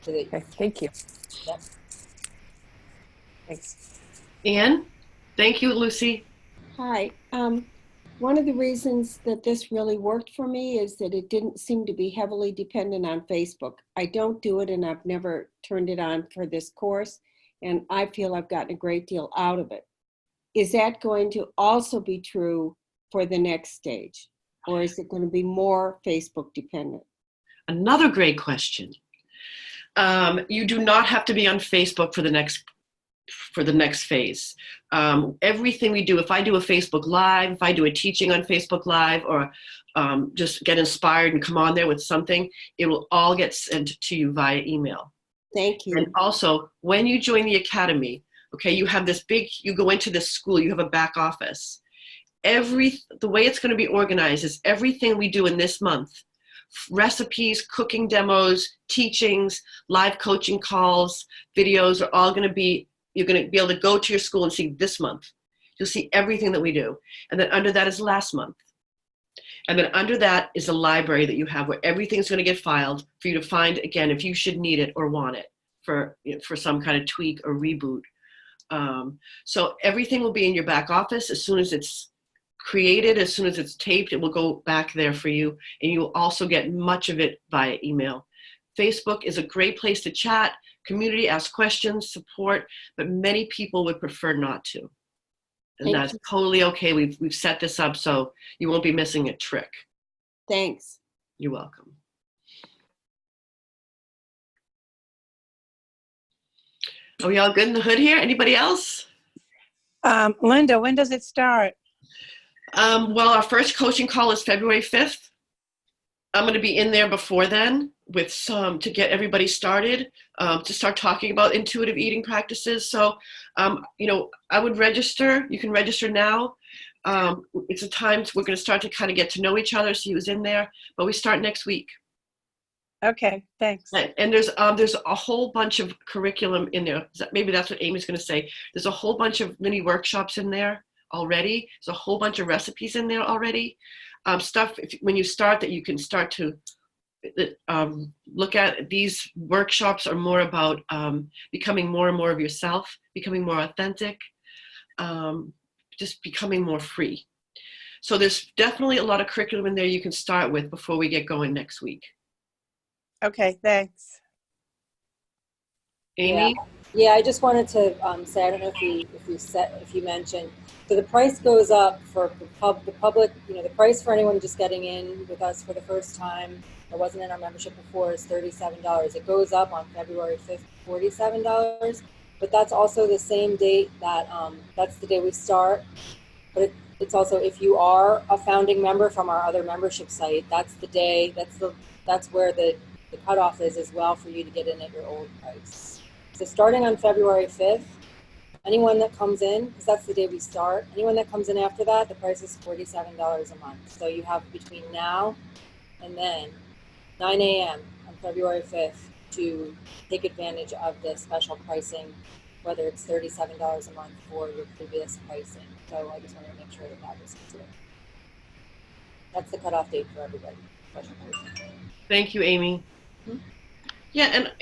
So that, Okay, thank you. yep. Thanks. Anne? Thank you, Lucy. Hi. One of the reasons that this really worked for me is that it didn't seem to be heavily dependent on Facebook. I don't do it, and I've never turned it on for this course, and I feel I've gotten a great deal out of it. Is that going to also be true for the next stage, or is it going to be more Facebook dependent? Another great question. You do not have to be on Facebook for the next phase. Everything we do, if I do a Facebook Live, if I do a teaching on Facebook Live, or just get inspired and come on there with something, it will all get sent to you via email. Thank you. And also, when you join the academy, okay, you have this you go into this school, you have a back office. The way it's going to be organized is everything we do in this month, recipes, cooking demos, teachings, live coaching calls, videos are all going to be, you're going to be able to go to your school and see this month. You'll see everything that we do. And then under that is last month. And then under that is a library that you have where everything's going to get filed for you to find, again, if you should need it or want it for some kind of tweak or reboot. So everything will be in your back office. As soon as it's created, as soon as it's taped, it will go back there for you. And you will also get much of it via email. Facebook is a great place to chat, community, ask questions, support, but many people would prefer not to. And Thank that's you. totally okay. We've set this up so you won't be missing a trick. Thanks. You're welcome. Are we all good in the hood here? Anybody else? Linda, when does it start? Well, our first coaching call is February 5th. I'm going to be in there before then with some to get everybody started, to start talking about intuitive eating practices. So, I would register. You can register now. It's a time we're going to start to kind of get to know each other, see who's in there, but we start next week. Okay, thanks. And there's a whole bunch of curriculum in there. Maybe that's what Amy's going to say. There's a whole bunch of mini workshops in there already. There's a whole bunch of recipes in there already. Stuff when you start that you can start to look at. These workshops are more about becoming more and more of yourself, becoming more authentic, just becoming more free. So there's definitely a lot of curriculum in there you can start with before we get going next week. Okay, thanks. Amy? Yeah, I just wanted to say, I don't know if you mentioned, so the price goes up for the public, the price for anyone just getting in with us for the first time, that wasn't in our membership before, is $37. It goes up on February 5th, $47, but that's also the same date that, that's the day we start. But it's also, if you are a founding member from our other membership site, that's the day, that's where the cutoff is as well for you to get in at your old price. So starting on February 5th, anyone that comes in, because that's the day we start, anyone that comes in after that, the price is $47 a month. So you have between now and then 9 a.m. on February 5th to take advantage of the special pricing, whether it's $37 a month or your previous pricing. So I just wanted to make sure that that was considered. That's the cutoff date for everybody. Special pricing. Thank you, Amy. Yeah, and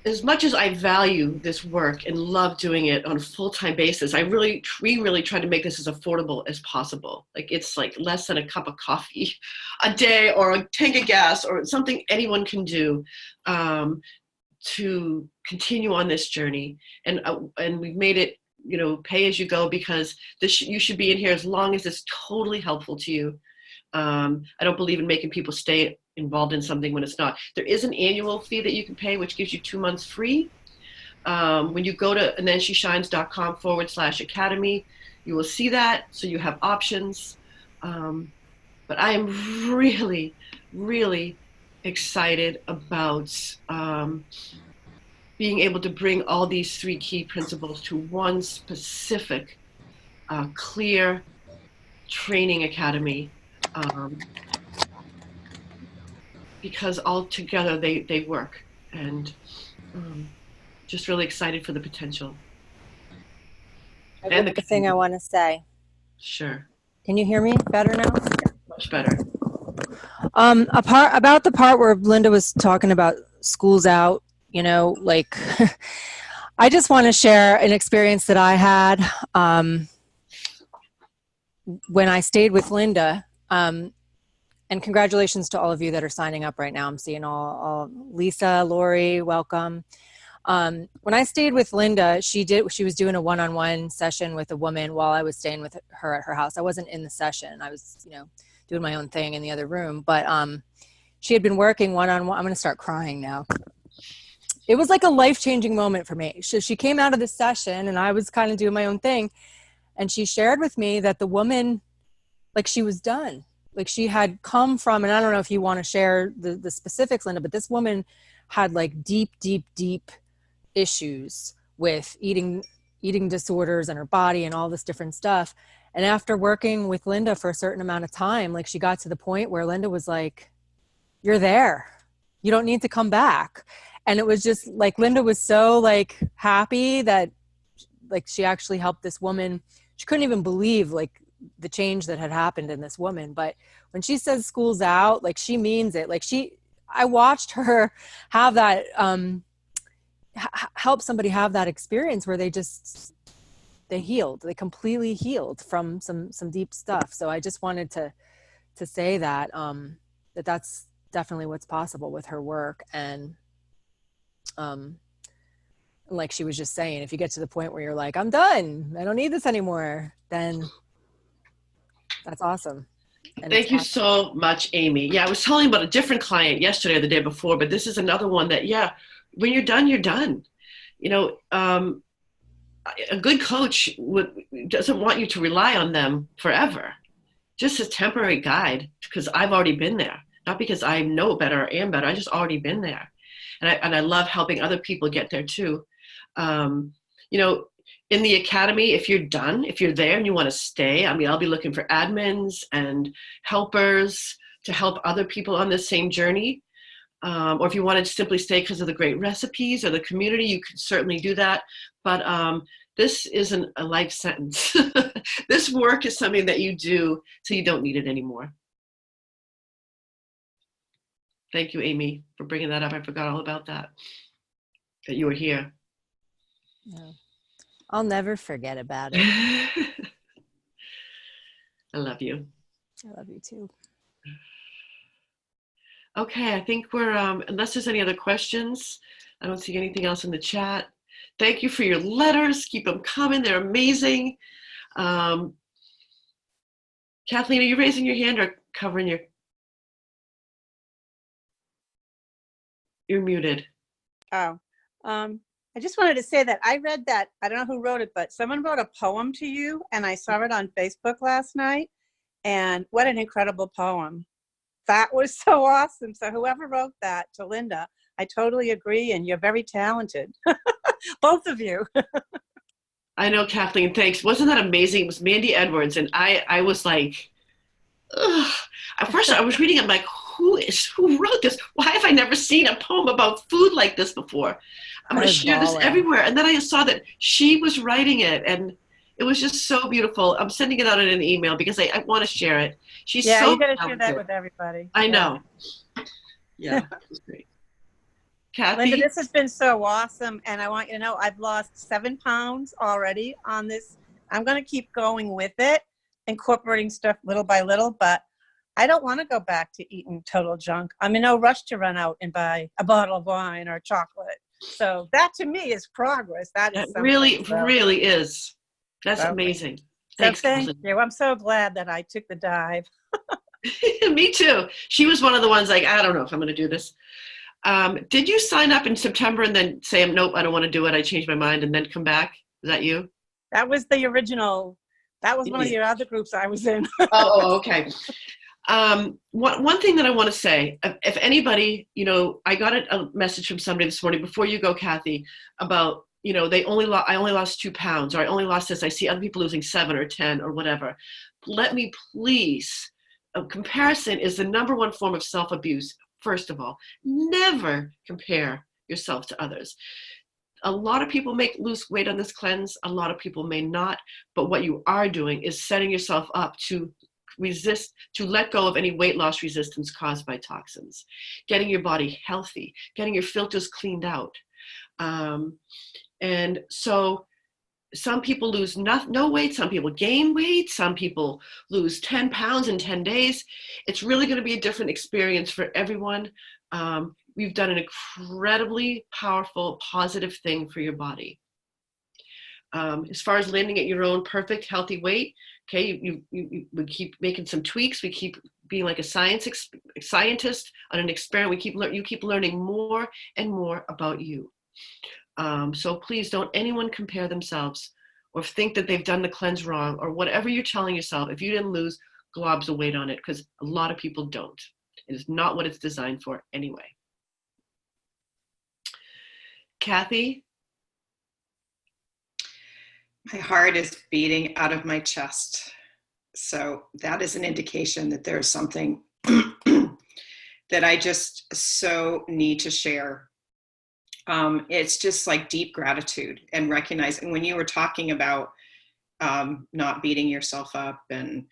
as much as I value this work and love doing it on a full-time basis, we really try to make this as affordable as possible. Like it's like less than a cup of coffee a day or a tank of gas or something anyone can do to continue on this journey. And we've made it, pay as you go, because you should be in here as long as it's totally helpful to you. I don't believe in making people stay involved in something when it's not. There is an annual fee that you can pay, which gives you 2 months free. When you go to andthensheshines.com/academy, you will see that, so you have options. But I am really, really excited about being able to bring all these 3 key principles to one specific, clear training academy. Because all together they work, and just really excited for the potential. I have And one the thing I want to say. Sure. Can you hear me better now? Much better. About the part where Linda was talking about schools out, you know, like I just want to share an experience that I had when I stayed with Linda. And congratulations to all of you that are signing up right now. I'm seeing all Lisa, Lori, welcome. When I stayed with Linda, she was doing a one-on-one session with a woman while I was staying with her at her house. I wasn't in the session. I was, you know, doing my own thing in the other room, but she had been working one-on-one. I'm going to start crying now. It was like a life-changing moment for me. She came out of the session and I was kind of doing my own thing. And she shared with me that the woman, like, she was done. Like, she had come from, and I don't know if you want to share the specifics, Linda, but this woman had like deep issues with eating disorders and her body and all this different stuff. And after working with Linda for a certain amount of time, like, she got to the point where Linda was like, you're there. You don't need to come back. And it was just like, Linda was so like happy that like she actually helped this woman. She couldn't even believe like the change that had happened in this woman. But when she says school's out, like, she means it. Like, I watched her have that, help somebody have that experience where they healed. They completely healed from some deep stuff. So I just wanted to say that, that's definitely what's possible with her work. And, like she was just saying, if you get to the point where you're like, I'm done, I don't need this anymore, then that's awesome. And thank you so much, Amy. Yeah, I was telling about a different client yesterday or the day before, but this is another one that, yeah, when you're done, you're done. You know, a good coach doesn't want you to rely on them forever. Just a temporary guide, because I've already been there. Not because I know better or am better. I just already been there. And I love helping other people get there too. You know, in the academy, if you're done, if you're there and you want to stay, I mean, I'll be looking for admins and helpers to help other people on the same journey. Or if you want to simply stay because of the great recipes or the community, you can certainly do that. But this isn't a life sentence. This work is something that you do till you don't need it anymore. Thank you, Amy, for bringing that up. I forgot all about that you were here. Yeah. I'll never forget about it. I love you. I love you too. Okay, I think we're, unless there's any other questions, I don't see anything else in the chat. Thank you for your letters. Keep them coming. They're amazing. Kathleen, are you raising your hand or covering your? You're muted. Oh, I just wanted to say that I read that, I don't know who wrote it, but someone wrote a poem to you and I saw it on Facebook last night, and what an incredible poem. That was so awesome. So whoever wrote that to Linda, I totally agree, and you're very talented. Both of you. I know, Kathleen, thanks. Wasn't that amazing? It was Mandy Edwards, and I was like, ugh. At first I was reading it, I'm like, who wrote this? Why have I never seen a poem about food like this before? I'm going to share this everywhere. And then I saw that she was writing it, and it was just so beautiful. I'm sending it out in an email because I want to share it. She's so you got to talented. share that with everybody. I know. Yeah, that was great. Kathy? Linda, this has been so awesome, and I want you to know I've lost 7 pounds already on this. I'm going to keep going with it, incorporating stuff little by little, but I don't want to go back to eating total junk. I'm in no rush to run out and buy a bottle of wine or chocolate. So that to me is progress. That is really is. That's amazing. Thanks, thank you. I'm so glad that I took the dive. Me too. She was one of the ones like, I don't know if I'm going to do this. Did you sign up in September and then say, nope, I don't want to do it, I changed my mind, and then come back? Is that you? That was the original. That was one of your other groups I was in. Oh, okay. One thing that I want to say, if anybody, you know, I got a message from somebody this morning before you go, Kathy, about, you know, I only lost 2 pounds, or I only lost this. I see other people losing 7 or 10 or whatever. Let me please, comparison is the #1 form of self-abuse. First of all, never compare yourself to others. A lot of people may lose weight on this cleanse. A lot of people may not. But what you are doing is setting yourself up to resist, to let go of any weight loss resistance caused by toxins, getting your body healthy, getting your filters cleaned out. And so some people lose no weight, some people gain weight, some people lose 10 pounds in 10 days. It's really going to be a different experience for everyone. We've done an incredibly powerful, positive thing for your body. As far as landing at your own perfect, healthy weight, okay, we keep making some tweaks. We keep being like a scientist on an experiment. You keep learning more and more about you. So please don't anyone compare themselves or think that they've done the cleanse wrong or whatever you're telling yourself. If you didn't lose globs of weight on it, because a lot of people don't. It is not what it's designed for anyway. Kathy? My heart is beating out of my chest. So that is an indication that there's something that I just so need to share. It's just like deep gratitude and recognizing when you were talking about not beating yourself up and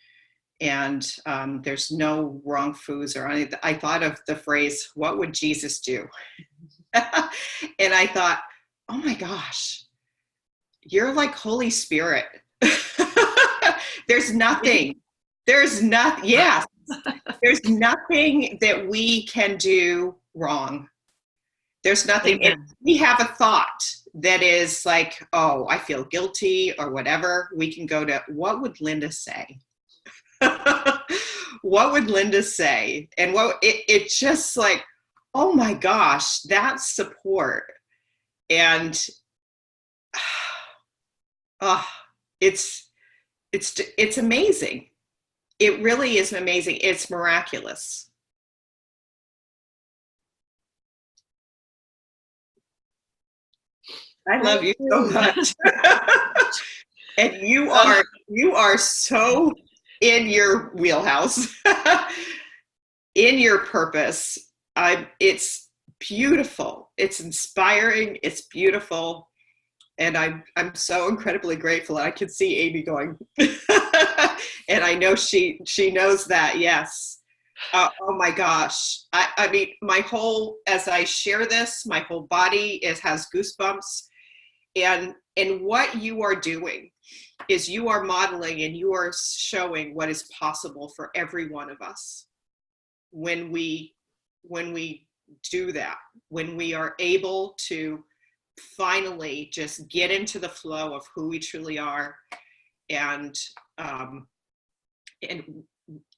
there's no wrong foods or anything. I thought of the phrase, what would Jesus do? And I thought, oh my gosh, you're like Holy Spirit. There's nothing that we can do wrong. There's nothing. If we have a thought that is like, oh, I feel guilty or whatever, we can go to, what would Linda say? What would Linda say? And it's just like, oh my gosh, that support. And it's amazing. It really is amazing. It's miraculous. I love you so much. And you are so in your wheelhouse, in your purpose. It's beautiful. It's inspiring. It's beautiful. And I'm so incredibly grateful. I can see Amy going, and I know she knows that. Yes. Oh my gosh. I mean, as I share this, my whole body has goosebumps. And what you are doing is you are modeling and you are showing what is possible for every one of us when we do that, when we are able to finally just get into the flow of who we truly are, and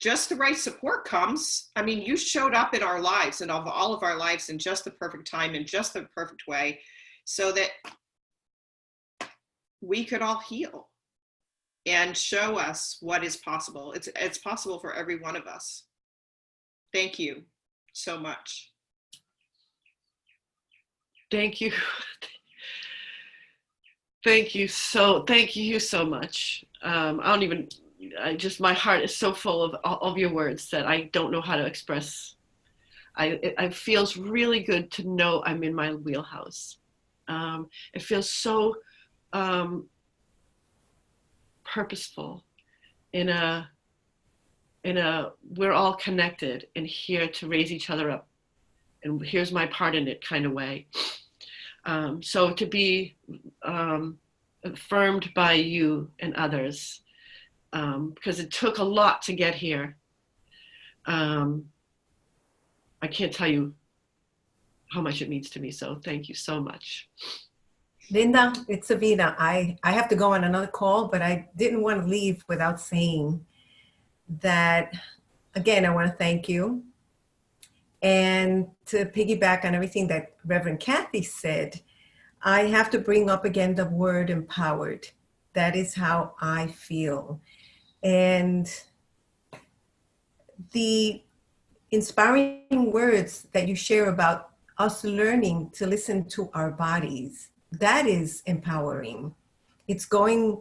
just the right support comes. I mean, you showed up in our lives and of all of our lives in just the perfect time, in just the perfect way, so that we could all heal and show us what is possible. It's possible for every one of us. Thank you so much. Thank you. Thank you so much. My heart is so full of your words that I don't know how to express. It feels really good to know I'm in my wheelhouse. It feels so purposeful we're all connected and here to raise each other up, and here's my part in it kind of way. So to be affirmed by you and others, because it took a lot to get here. I can't tell you how much it means to me. So thank you so much. Linda, it's Savina. I have to go on another call, but I didn't want to leave without saying that, again, I want to thank you. And to piggyback on everything that Rev Cathy said, I have to bring up again the word empowered. That is how I feel. And the inspiring words that you share about us learning to listen to our bodies, that is empowering. It's going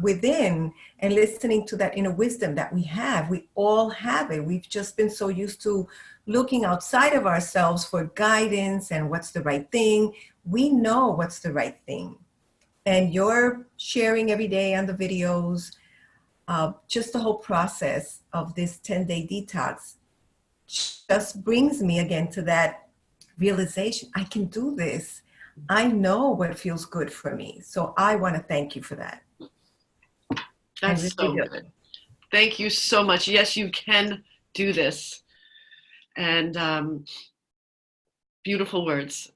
within and listening to that inner wisdom that we have. We all have it. We've just been so used to looking outside of ourselves for guidance and what's the right thing. we know what's the right thing. And you're sharing every day on the videos, just the whole process of this 10-day detox just brings me again to that realization. I can do this. I know what feels good for me. So I want to thank you for that. That's so good. Thank you so much. Yes, you can do this. And beautiful words.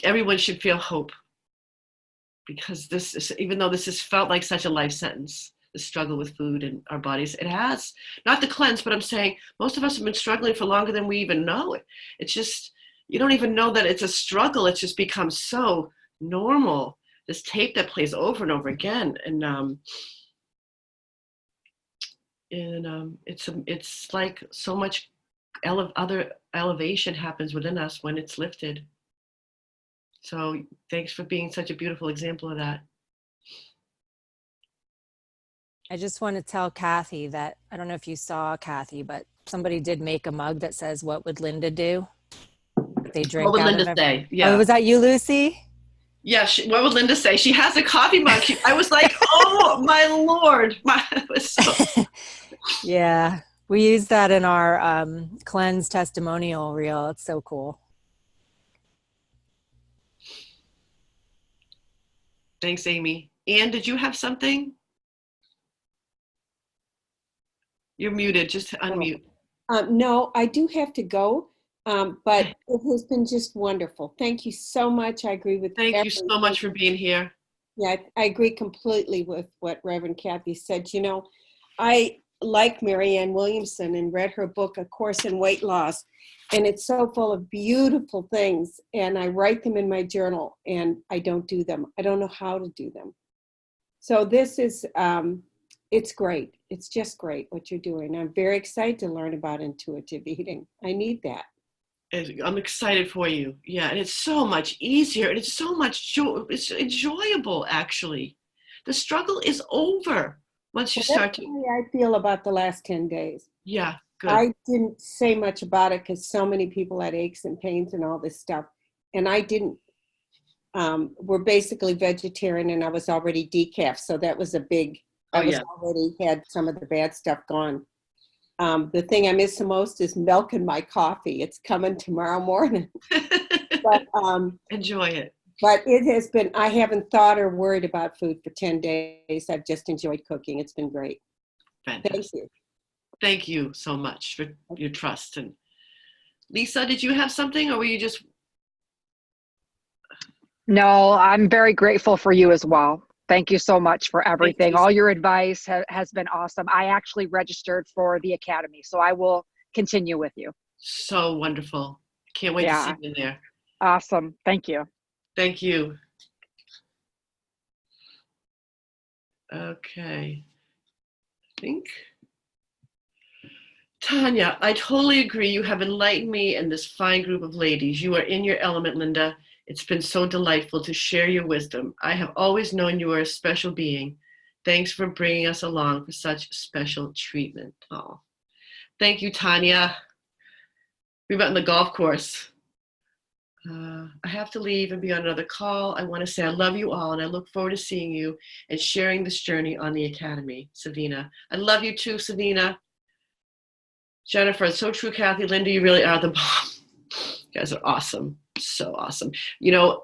Everyone should feel hope, because this is, even though this has felt like such a life sentence, the struggle with food and our bodies, it has, not the cleanse, but I'm saying most of us have been struggling for longer than we even know it. It's just, you don't even know that it's a struggle. It's just become so normal. This tape that plays over and over again. And it's like so much other elevation happens within us when it's lifted. So thanks for being such a beautiful example of that. I just want to tell Kathy that, I don't know if you saw Kathy, but somebody did make a mug that says, "What would Linda do?" They drink What would out Linda of say? Yeah. Oh, was that you, Lucy? Yeah, what would Linda say? She has a coffee mug. I was like, oh my Lord. Yeah, we use that in our cleanse testimonial reel. It's so cool. Thanks, Amy. Anne, did you have something? You're muted. Just unmute. No, I do have to go, but it has been just wonderful. Thank you so much. I agree with Thank you so much for being here. Yeah, I agree completely with what Reverend Cathy said. You know, I like Marianne Williamson and read her book, A Course in Weight Loss, and it's so full of beautiful things, and I write them in my journal, and I don't do them. I don't know how to do them. So this is, it's great. It's just great what you're doing. I'm very excited to learn about intuitive eating. I need that. I'm excited for you. Yeah, and it's so much easier, and it's so much it's enjoyable, actually. The struggle is over once you start to. That's the way I feel about the last 10 days. Yeah, good. I didn't say much about it because so many people had aches and pains and all this stuff. And I didn't, we're basically vegetarian, and I was already decaf. So that was a big, already had some of the bad stuff gone. The thing I miss the most is milk in my coffee. It's coming tomorrow morning. But, enjoy it. But it has been, I haven't thought or worried about food for 10 days. I've just enjoyed cooking. It's been great. Fantastic. Thank you. Thank you so much for your trust. And Lisa, did you have something, or were you just? No, I'm very grateful for you as well. Thank you so much for everything. All your advice has been awesome. I actually registered for the Academy, so I will continue with you. So wonderful. Can't wait to see you in there. Awesome. Thank you. Thank you. Okay. I think. Tanya, I totally agree. You have enlightened me and this fine group of ladies. You are in your element, Linda. It's been so delightful to share your wisdom. I have always known you are a special being. Thanks for bringing us along for such special treatment. Oh, thank you, Tanya. We met on the golf course. I have to leave and be on another call. I want to say I love you all, and I look forward to seeing you and sharing this journey on the Academy. Savina. I love you too, Savina. Jennifer, it's so true, Kathy. Linda, you really are the bomb. You guys are awesome. So awesome. You know,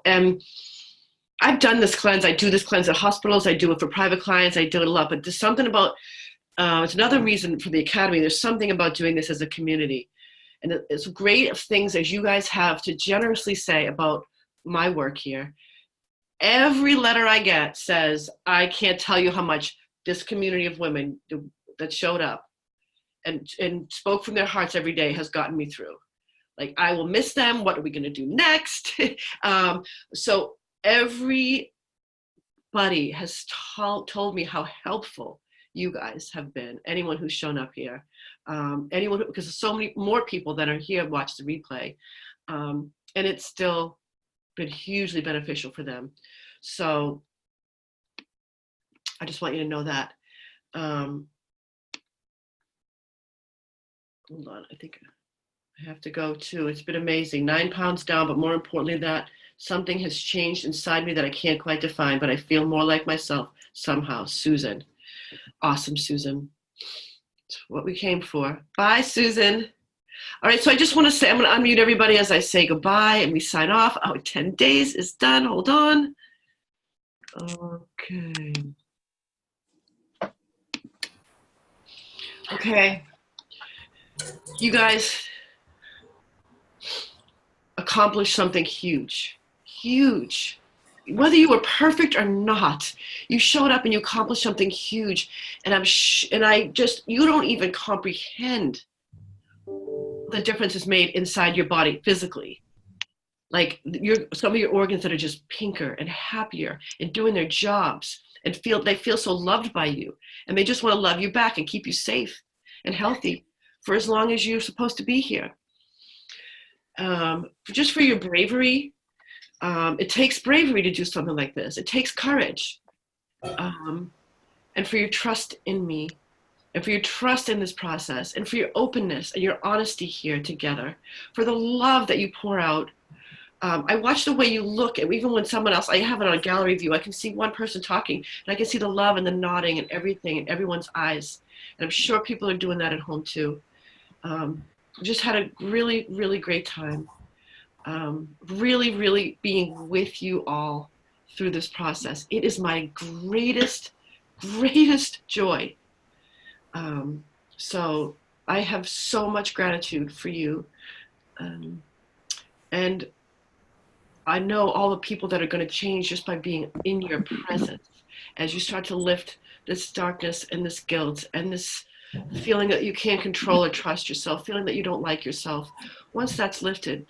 I've done this cleanse. I do this cleanse at hospitals. I do it for private clients. I do it a lot. But there's something about, it's another reason for the Academy. There's something about doing this as a community. And it's great of things as you guys have to generously say about my work here. Every letter I get says, I can't tell you how much this community of women that showed up and spoke from their hearts every day has gotten me through. Like, I will miss them. What are we going to do next? So everybody has told me how helpful you guys have been. Anyone who's shown up here, anyone, because there's so many more people that are here watch the replay, and it's still been hugely beneficial for them. So I just want you to know that. Hold on, I think I have to go too. It's been amazing. 9 pounds down, but more importantly, that Something has changed inside me that I can't quite define, but I feel more like myself somehow. Susan. Awesome, Susan. It's what we came for. Bye, Susan. All right, so I just want to say, I'm going to unmute everybody as I say goodbye and we sign off. Oh, 10 days is done. Hold on. Okay. Okay. You guys accomplished something huge, huge. Whether you were perfect or not, you showed up and you accomplished something huge. And you don't even comprehend the difference it's made inside your body physically. Like some of your organs that are just pinker and happier and doing their jobs and they feel so loved by you, and they just want to love you back and keep you safe and healthy for as long as you're supposed to be here. Just for your bravery. It takes bravery to do something like this. It takes courage. And for your trust in me, and for your trust in this process, and for your openness and your honesty here together, for the love that you pour out. I watch the way you look, and even when someone else, I have it on a gallery view, I can see one person talking, and I can see the love and the nodding and everything in everyone's eyes. And I'm sure people are doing that at home too. Just had a really, really great time. Really, really being with you all through this process. It is my greatest joy. So I have so much gratitude for you. And I know all the people that are going to change just by being in your presence as you start to lift this darkness and this guilt and this feeling that you can't control or trust yourself, feeling that you don't like yourself. Once that's lifted,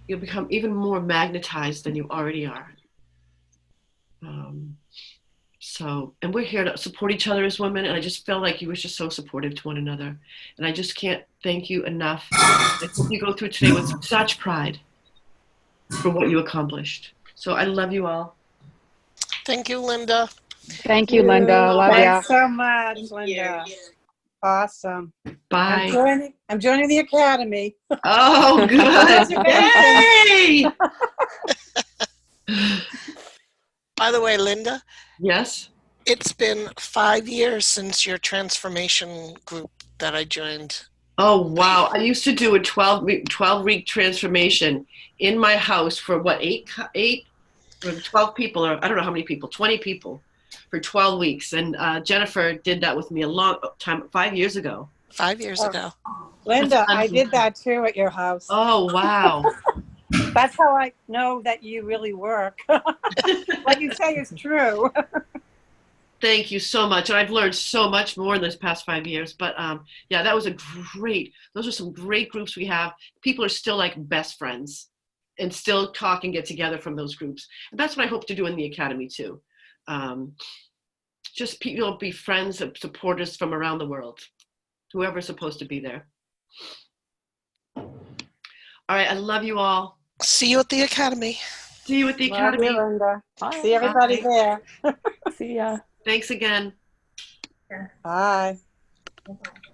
you'll become even more magnetized than you already are. And we're here to support each other as women, and I just felt like you were just so supportive to one another. And I just can't thank you enough. I hope you go through today with such pride for what you accomplished. So I love you all. Thank you, Linda. Thank you, Linda. Love ya. Thanks so much, Linda. Awesome. Bye. I'm joining the Academy. Oh, good. Yay! By the way, Linda. Yes? It's been 5 years since your transformation group that I joined. Oh, wow. I used to do a 12-week transformation in my house for what, 12 people, or I don't know how many people, 20 people for 12 weeks. And Jennifer did that with me a long time, 5 years ago. 5 years ago. Linda, I did that too at your house. Oh, wow. That's how I know that you really work. What you say is true. Thank you so much. And I've learned so much more in this past 5 years. But yeah, those are some great groups we have. People are still like best friends and still talk and get together from those groups. And that's what I hope to do in the Academy too. Just people be friends and supporters from around the world, whoever's supposed to be there. All right, I love you all. See you at the Academy. See you at the Academy. Love you, Linda. Bye. See everybody there. See ya. Thanks again. Bye. Bye-bye.